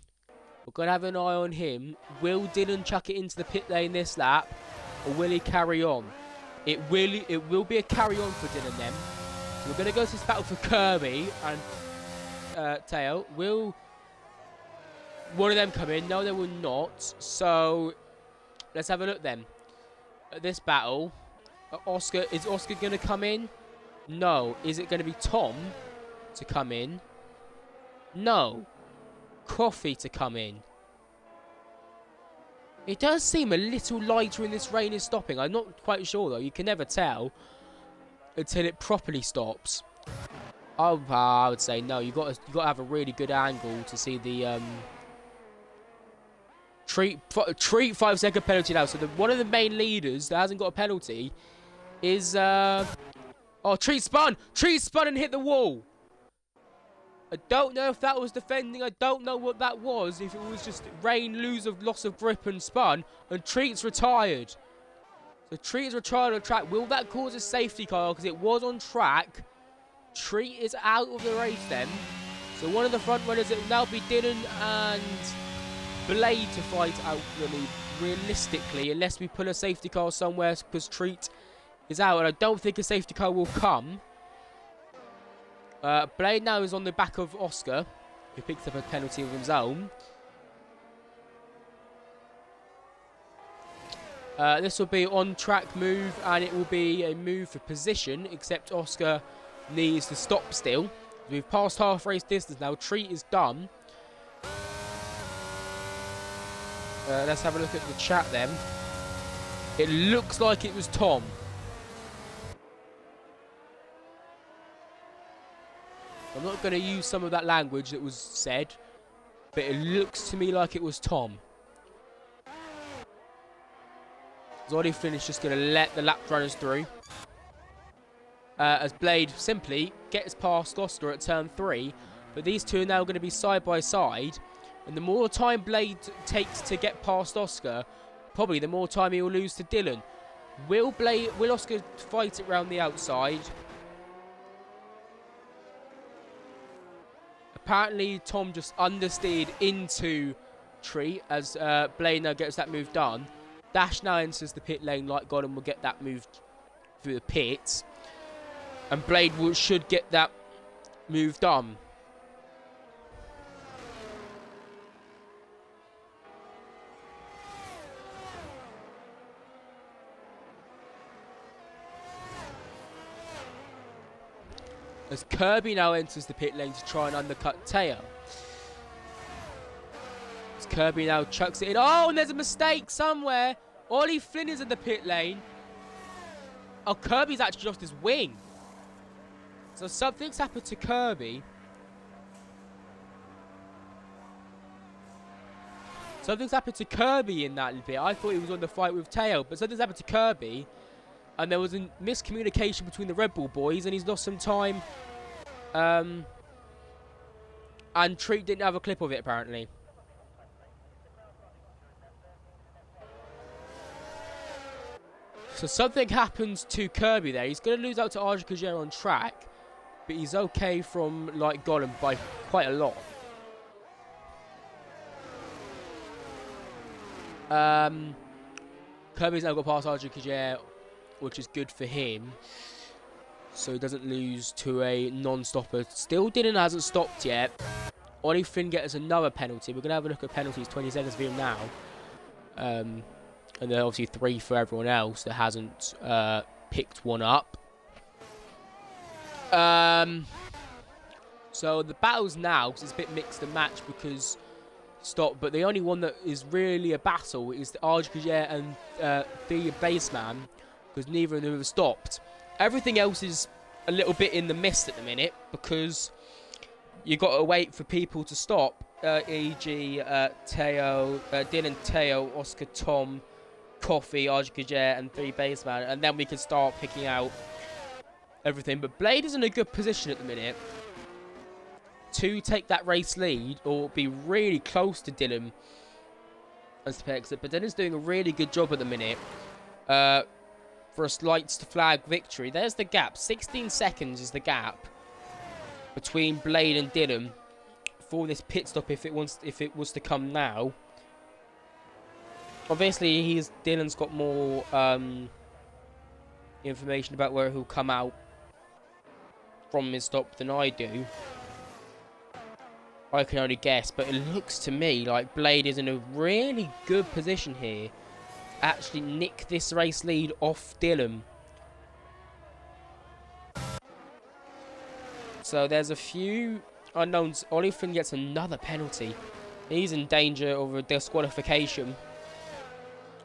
We're going to have an eye on him. Will Dylan chuck it into the pit lane this lap? Or will he carry on? It will be a carry on for Dylan then. So we're going to go to this battle for Kirby and Teo. Will one of them come in? No, they will not. So let's have a look then. At this battle. Is Oscar going to come in? No. Is it going to be Tom to come in? No. Coffee to come in. It does seem a little lighter in this rain is stopping. I'm not quite sure though. You can never tell until it properly stops. Oh, I would say no. You got to have a really good angle to see the treat 5-second penalty now. So one of the main leaders that hasn't got a penalty is oh, Treat spun and hit the wall. I don't know if that was defending. I don't know what that was. If it was just rain, loss of grip and spun. And Treat's retired. So Treat is retired on track. Will that cause a safety car? Because it was on track. Treat is out of the race then. So one of the front runners, it will now be Dylan and Blade to fight out for the lead. Realistically, unless we pull a safety car somewhere because Treat is out. And I don't think a safety car will come. Blade now is on the back of Oscar, who picks up a penalty of his own. This will be on-track move, and it will be a move for position, except Oscar needs to stop still. We've passed half race distance now. Treat is done. Let's have a look at the chat then. It looks like it was Tom. I'm not going to use some of that language that was said, but it looks to me like it was Tom. Zoddy Flynn is just going to let the lap runners through. As Blade simply gets past Oscar at turn 3, but these two are now going to be side by side. And the more time Blade takes to get past Oscar, probably the more time he will lose to Dylan. Will Oscar fight it round the outside? Apparently, Tom just understeered into Treat as Blade now gets that move done. Dash now enters the pit lane like God and will get that move through the pits. And Blade should get that move done. As Kirby now enters the pit lane to try and undercut Teo. As Kirby now chucks it in. Oh, and there's a mistake somewhere. Ollie Flynn is in the pit lane. Oh, Kirby's actually lost his wing. So something's happened to Kirby. Something's happened to Kirby in that bit. I thought he was on the fight with Teo, but something's happened to Kirby. And there was a miscommunication between the Red Bull boys, and he's lost some time. And Treat didn't have a clip of it, apparently. So something happens to Kirby there. He's going to lose out to Arja Kajera on track, but he's okay from like Golem by quite a lot. Kirby's now got past Arja Kajera, which is good for him. so he doesn't lose to a non-stopper. Still Dylan hasn't stopped yet. Ollie Flynn gets another penalty. We're going to have a look at penalties. 20 seconds for him now. And then obviously 3 for everyone else that hasn't picked one up. So the battles now, because it's a bit mixed and match because but the only one that is really a battle is the Arjkajer and the Baseman, because neither of them have stopped. Everything else is a little bit in the mist at the minute because you got to wait for people to stop, e.g. Teo, Dylan, Teo, Oscar, Tom, Coffee, Arjkajer and 3 Baseman, and then we can start picking out everything. But Blade is in a good position at the minute to take that race lead or be really close to Dylan as to exit. But Dylan's doing a really good job at the minute for a slight flag victory. There's the gap. 16 seconds is the gap between Blade and Dylan for this pit stop if it was to come now. Obviously, Dylan's got more information about where he'll come out from his stop than I do. I can only guess, but it looks to me like Blade is in a really good position here to actually nick this race lead off Dylan. So there's a few unknowns. Ollie Flynn gets another penalty. He's in danger of a disqualification.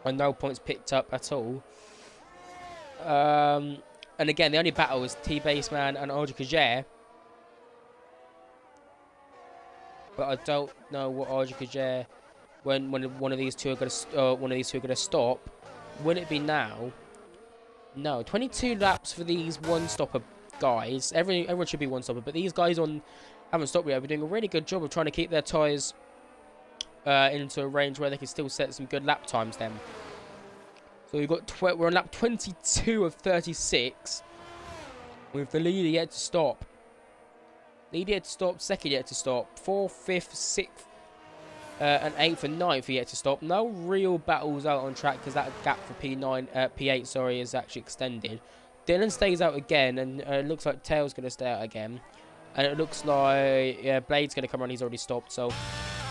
And no points picked up at all. And again, the only battle is T-Baseman and Arjkajer. But I don't know what Arjkajer, when one of these two are going to stop. Will it be now? No, 22 laps for these one-stopper guys. Everyone should be one-stopper, but these guys haven't stopped yet. We're doing a really good job of trying to keep their tyres into a range where they can still set some good lap times. Then, so we're on lap 22 of 36, with the leader yet to stop. Lead yet to stop, second yet to stop, 4th, 5th, 6th, and 8th and 9th are yet to stop. No real battles out on track because that gap for P8, sorry, is actually extended. Dylan stays out again, and it looks like Tail's going to stay out again. And it looks like Blade's going to come on. He's already stopped. So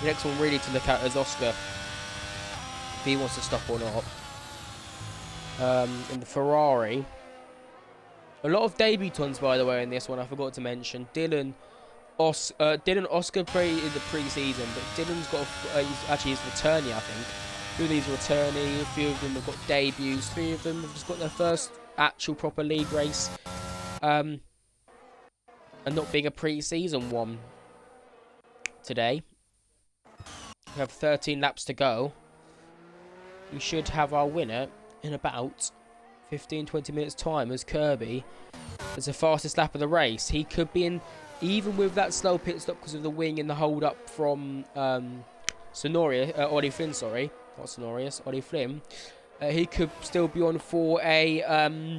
the next one really to look at is Oscar, if he wants to stop or not. In the Ferrari. A lot of debutants, by the way, in this one. I forgot to mention. Dylan, Oscar played in the pre-season, but Dylan's got he's returnee, I think. A few of these are returnee, a few of them have got debuts, 3 of them have just got their first actual proper league race. And not being a pre-season one today. We have 13 laps to go. We should have our winner in about 15-20 minutes time as Kirby is the fastest lap of the race. He could be in, even with that slow pit stop because of the wing and the hold up from Ollie Flynn, sorry, not Sonorius, Ollie Flynn. He could still be on for a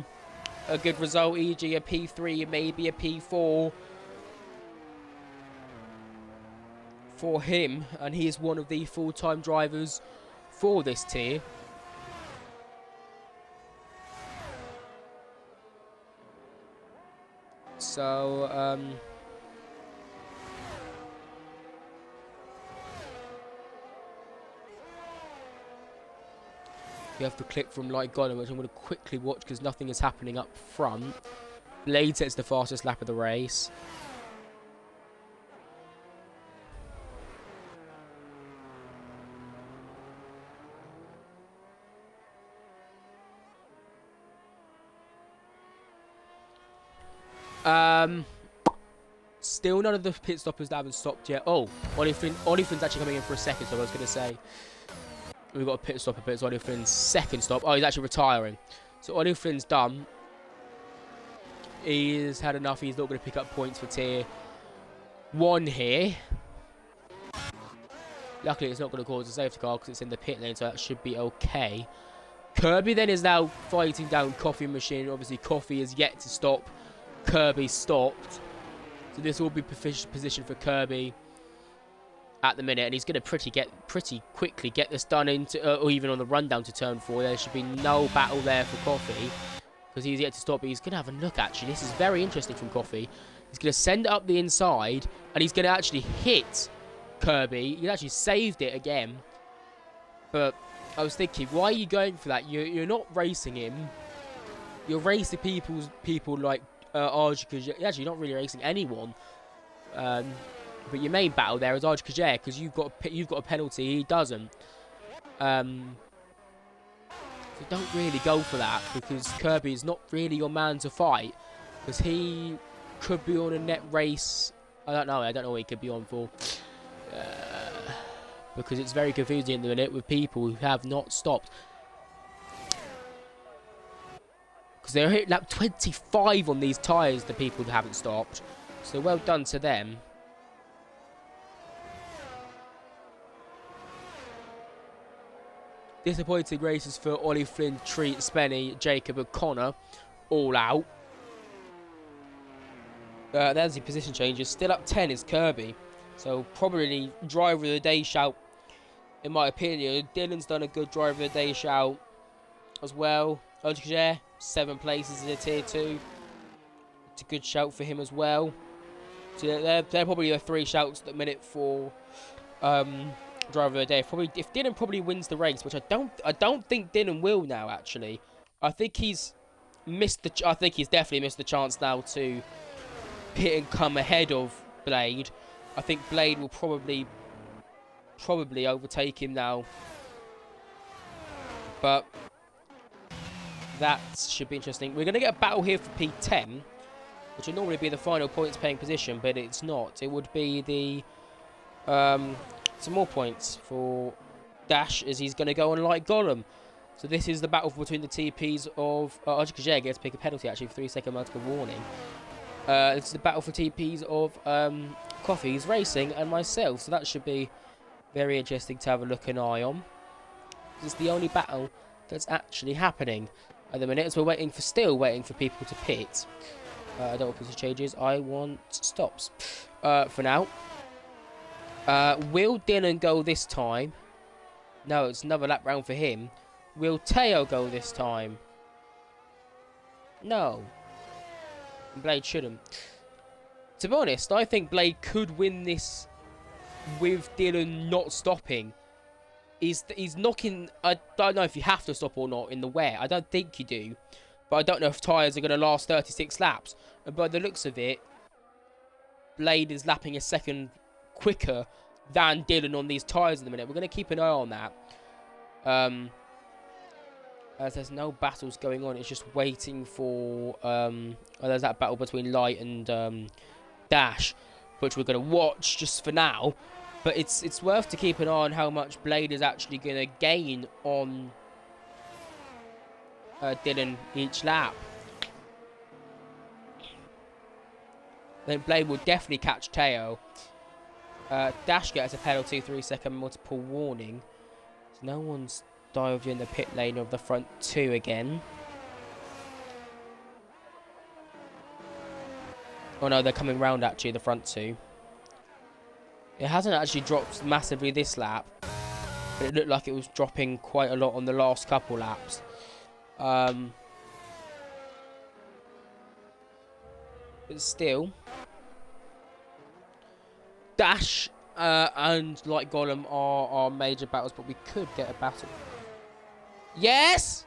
good result, e.g. a P3, maybe a P4 for him, and he is one of the full-time drivers for this tier. So, you have to click from Light Golem, which I'm going to quickly watch because nothing is happening up front. Blade sets the fastest lap of the race. Still none of the pit stoppers that haven't stopped yet. Oh, Ollie Flynn's actually coming in for a second, so I was going to say we've got a pit stopper, but it's Ollie Flynn's second stop. Oh, he's actually retiring. So Ollie Flynn's done. He's had enough. He's not going to pick up points for tier 1 here. Luckily, it's not going to cause a safety car because it's in the pit lane, so that should be okay. Kirby then is now fighting down Coffee Machine. Obviously, Coffee is yet to stop. Kirby stopped. So this will be position for Kirby at the minute, and he's going to pretty quickly get this done into, or even on the run down to turn 4. There should be no battle there for Coffee. because he's yet to stop. But he's going to have a look, actually. This is very interesting from Coffee. He's going to send it up the inside, and he's going to actually hit Kirby. He actually saved it again. But I was thinking, why are you going for that? You're not racing him. You're racing people like Arj, because you're actually not really racing anyone. But your main battle there is Arj Kajer, because you've got a penalty, he doesn't. So don't really go for that, because Kirby is not really your man to fight, because he could be on a net race. I don't know what he could be on for, because it's very confusing at the minute with people who have not stopped. Because they're hitting lap 25 on these tyres, the people who haven't stopped. So well done to them. Disappointing races for Ollie, Flynn, Treat, Spenny, Jacob and Connor. All out. There's the position changes. Still up 10 is Kirby. So probably driver of the day shout, in my opinion. Dylan's done a good driver of the day shout as well. Ojkajer, 7 places in a tier 2. It's a good shout for him as well. So they're probably the 3 shouts at the minute for driver of the day. Probably if Dylan probably wins the race, which I don't think Dylan will now. Actually, I think he's definitely missed the chance now to hit and come ahead of Blade. I think Blade will probably overtake him now, but that should be interesting. We're going to get a battle here for P10, which would normally be the final points paying position, but it's not. It would be the some more points for Dash, as he's going to go on like Gollum. So this is the battle between the TPs of Ajikajer gets to pick a penalty actually for 3-second multiple warning. This is the battle for TPs of Coffee's Racing and myself. So that should be very interesting to have a look and eye on. This is the only battle that's actually happening at the minute. So we're still waiting for people to pit. I don't want position changes. I want stops for now. Will Dylan go this time? No, it's another lap round for him. Will Teo go this time? No. Blade shouldn't. To be honest, I think Blade could win this with Dylan not stopping. He's knocking... I don't know if you have to stop or not in the wet. I don't think you do. But I don't know if tyres are going to last 36 laps. And by the looks of it, Blade is lapping a second quicker than Dylan on these tyres in the minute. We're going to keep an eye on that. As there's no battles going on. It's just waiting for... there's that battle between Light and Dash, which we're going to watch just for now. But it's worth to keep an eye on how much Blade is actually going to gain on Dylan each lap. Then Blade will definitely catch Teo. Dash gets a penalty, 3-second multiple warning. So no one's dived in the pit lane of the front 2 again. Oh no, they're coming round actually, the front 2. It hasn't actually dropped massively this lap, but it looked like it was dropping quite a lot on the last couple laps. But still, Dash and like Gollum are major battles, but we could get a battle. Yes!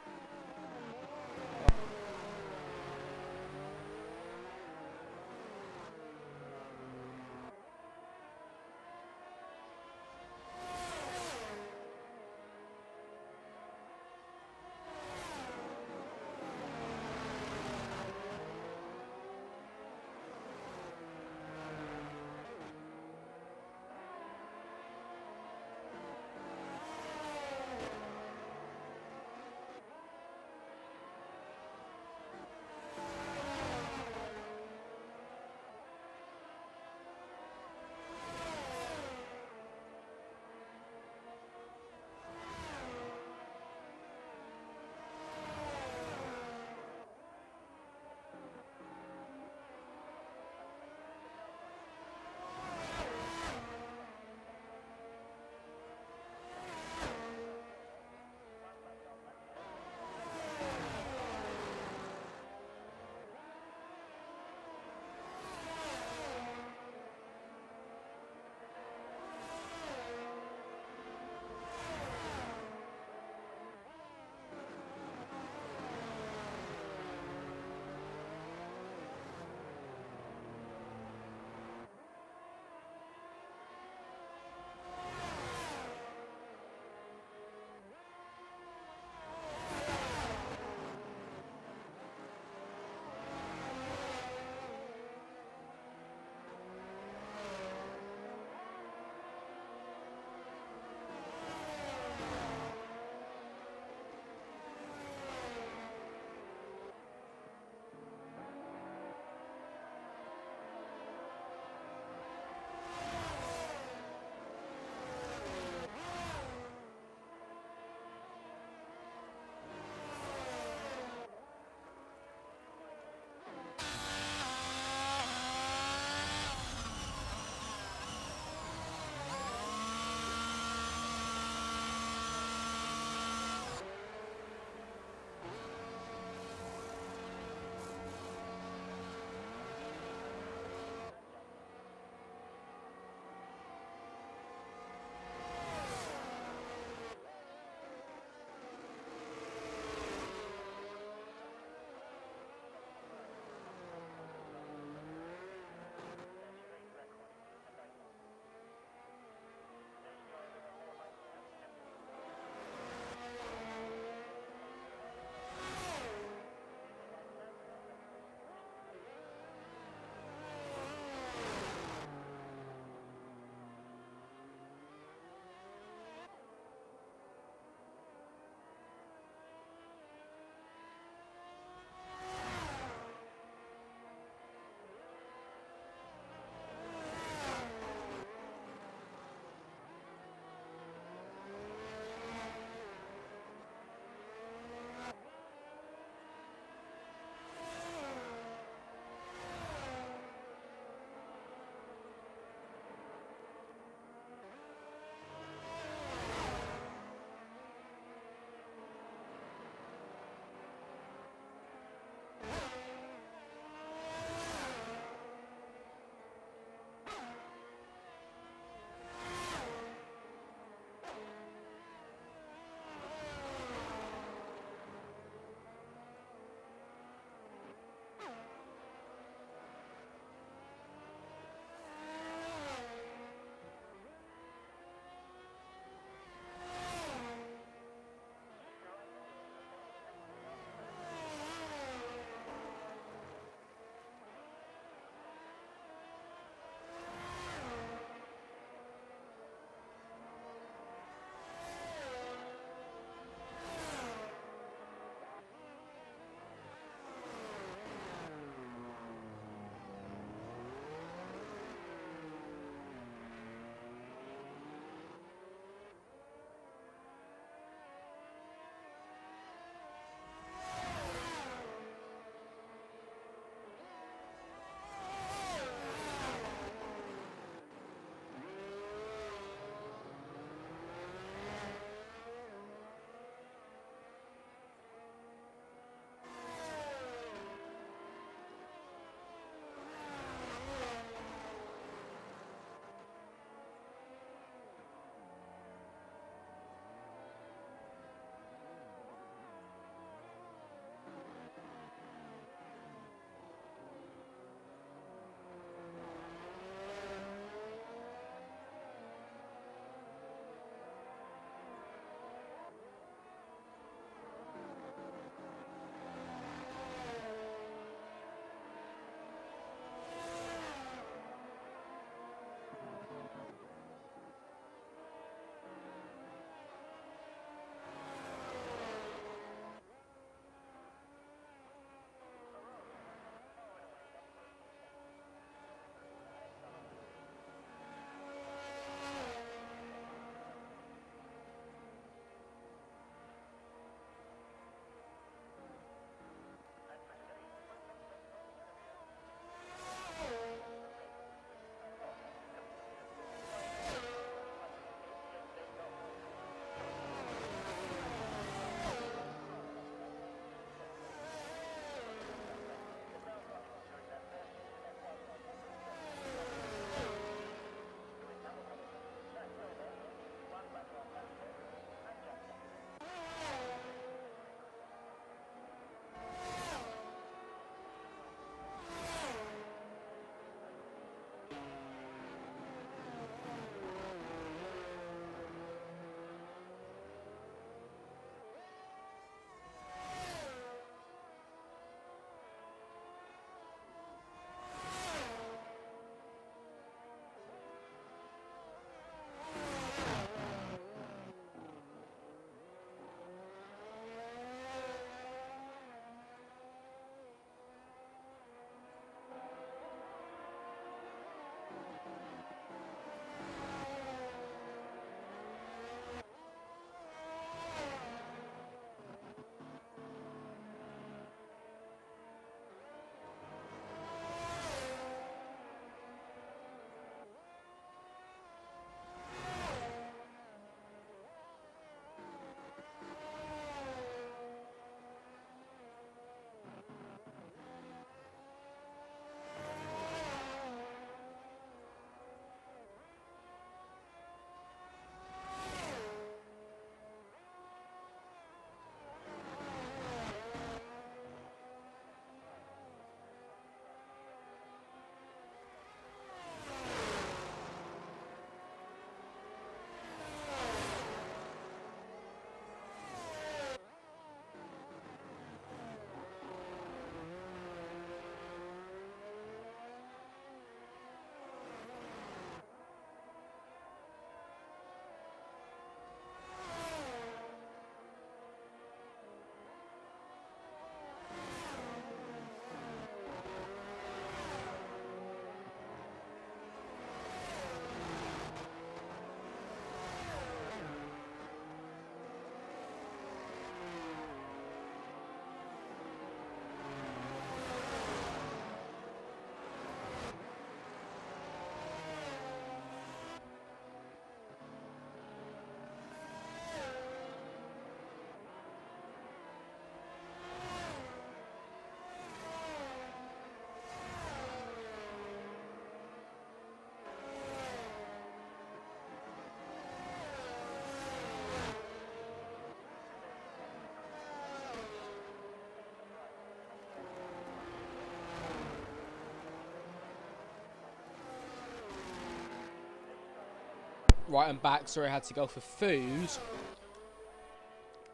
Right, I'm back. Sorry, I had to go for food.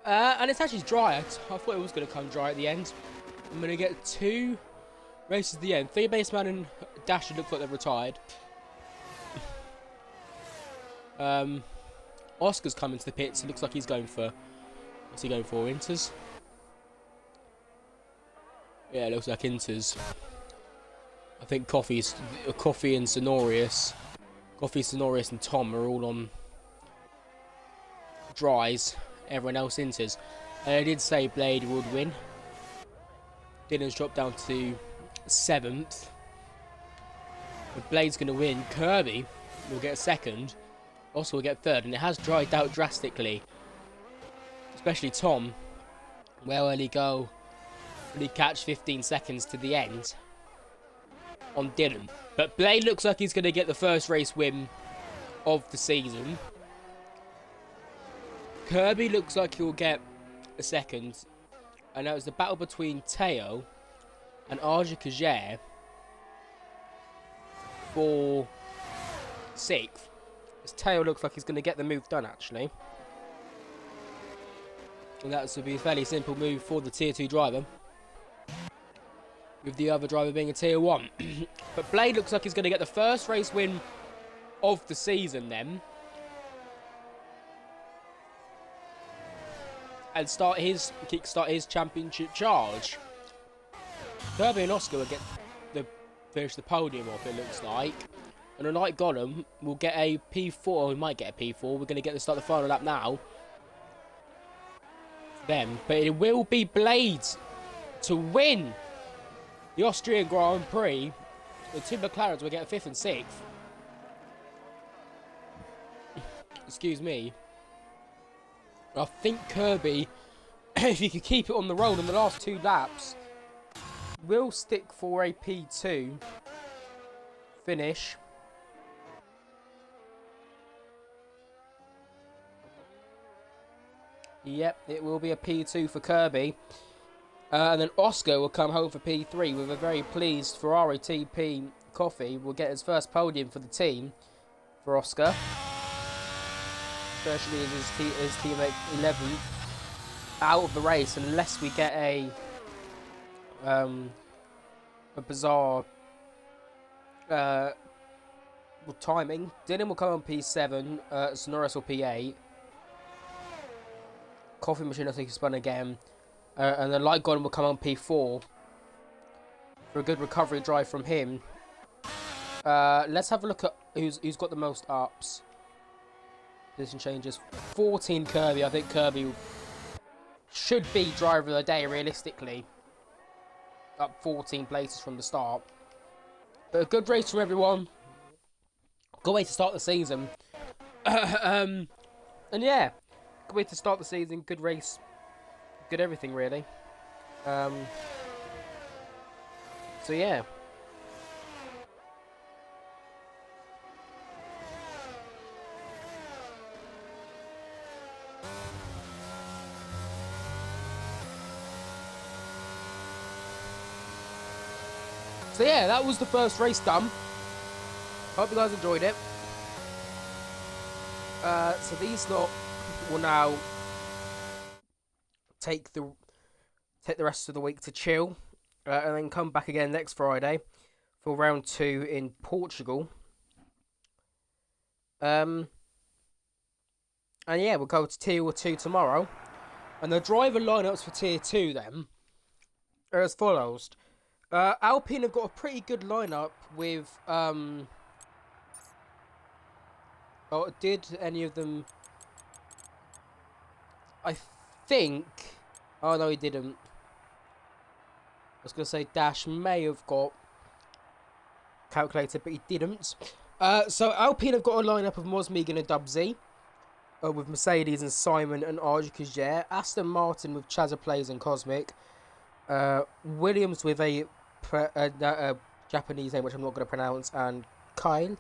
And it's actually dry. I thought it was going to come dry at the end. I'm going to get 2 races at the end. 3 Baseman and Dasher look like they've retired. Oscar's coming to the pits. It looks like he's going for... What's he going for? Inters? Yeah, it looks like Inters. I think Coffee and Sonorius. Coffee, Sonorius and Tom are all on dries. Everyone else Inters. And I did say Blade would win. Dylan's dropped down to 7th. If Blade's going to win, Kirby will get 2nd. Oscar will get 3rd. And it has dried out drastically. Especially Tom. Where will he go? Will he catch 15 seconds to the end? On Dylan. But Blade looks like he's going to get the first race win of the season. Kirby looks like he'll get a 2nd. And that was the battle between Teo and Arja Kajer for 6th. As Teo looks like he's going to get the move done, actually. And that would be a fairly simple move for the Tier 2 driver. With the other driver being a Tier 1. But Blade looks like he's going to get the first race win of the season then. And kickstart his championship charge. Kirby and Oscar will finish the podium off, it looks like. And Unite Gollum will get a P4, or we might get a P4. We're going to get to start the final lap now. For them. But it will be Blade to win the Austrian Grand Prix. The 2 McLarens will get a 5th and 6th. Excuse me. I think Kirby, if he could keep it on the road in the last 2 laps, will stick for a P2 finish. Yep, it will be a P2 for Kirby. And then Oscar will come home for P3 with a very pleased Ferrari TP Coffee. Will get his first podium for the team for Oscar. Especially as his teammate 11th out of the race, unless we get a bizarre timing. Dylan will come on P7, Sonoris will P8. Coffee Machine I think is spun again. And then Light Golem will come on P4 for a good recovery drive from him. Let's have a look at who's got the most ups. Position changes. 14 Kirby. I think Kirby should be driver of the day realistically. Up 14 places from the start. But a good race from everyone. Good way to start the season. And yeah, good way to start the season. Good race. Good everything really. So yeah. So yeah, that was the first race done. Hope you guys enjoyed it. So these lot will now take the rest of the week to chill, and then come back again next Friday for round 2 in Portugal. And yeah, we'll go to Tier 2 tomorrow. And the driver lineups for Tier 2 then are as follows. Alpine have got a pretty good lineup with did any of them? I think. Oh no, he didn't. I was gonna say Dash may have got calculated, but he didn't. So Alpine have got a lineup of Mosmegan and Dubsy, with Mercedes and Simon and Arja Kajer. Aston Martin with Chazza Plays and Cosmic. Williams with a Japanese name which I'm not going to pronounce, and Kylie.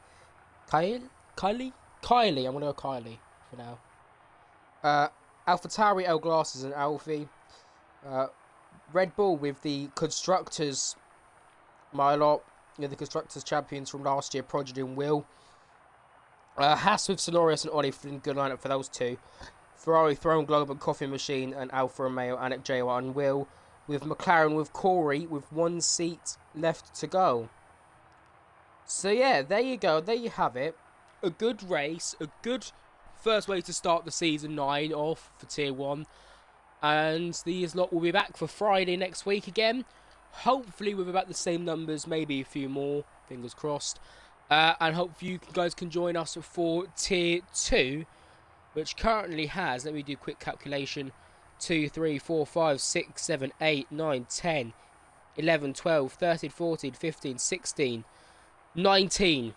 I'm going to go Kylie for now. AlphaTauri, L Glasses, and Alfie. Red Bull with the constructors, my lot, the constructors champions from last year, Prodigy and Will. Haas with Sonorius and Ollie Flynn, good lineup for those two. Ferrari, Throne Globe and Coffee Machine, and Alfa Romeo, Anik J1 and Will. With McLaren with Corey with 1 seat left to go. So yeah, there you go. There you have it. A good race. A good first way to start the season 9 off for Tier 1. And these lot will be back for Friday next week again. Hopefully with about the same numbers, maybe a few more. Fingers crossed. And hope you guys can join us for Tier 2. Which currently has, let me do a quick calculation, 2, 3, 4, 5, 6, 7, 8, 9, 10, 11, 12, 13, 14, 15, 16, 19.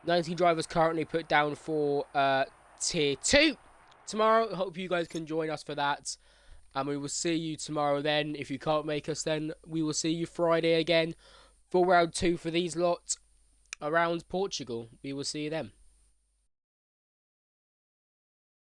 19 drivers currently put down for Tier 2 tomorrow. Hope you guys can join us for that. And we will see you tomorrow then. If you can't make us then, we will see you Friday again for round 2 for these lot around Portugal. We will see you then.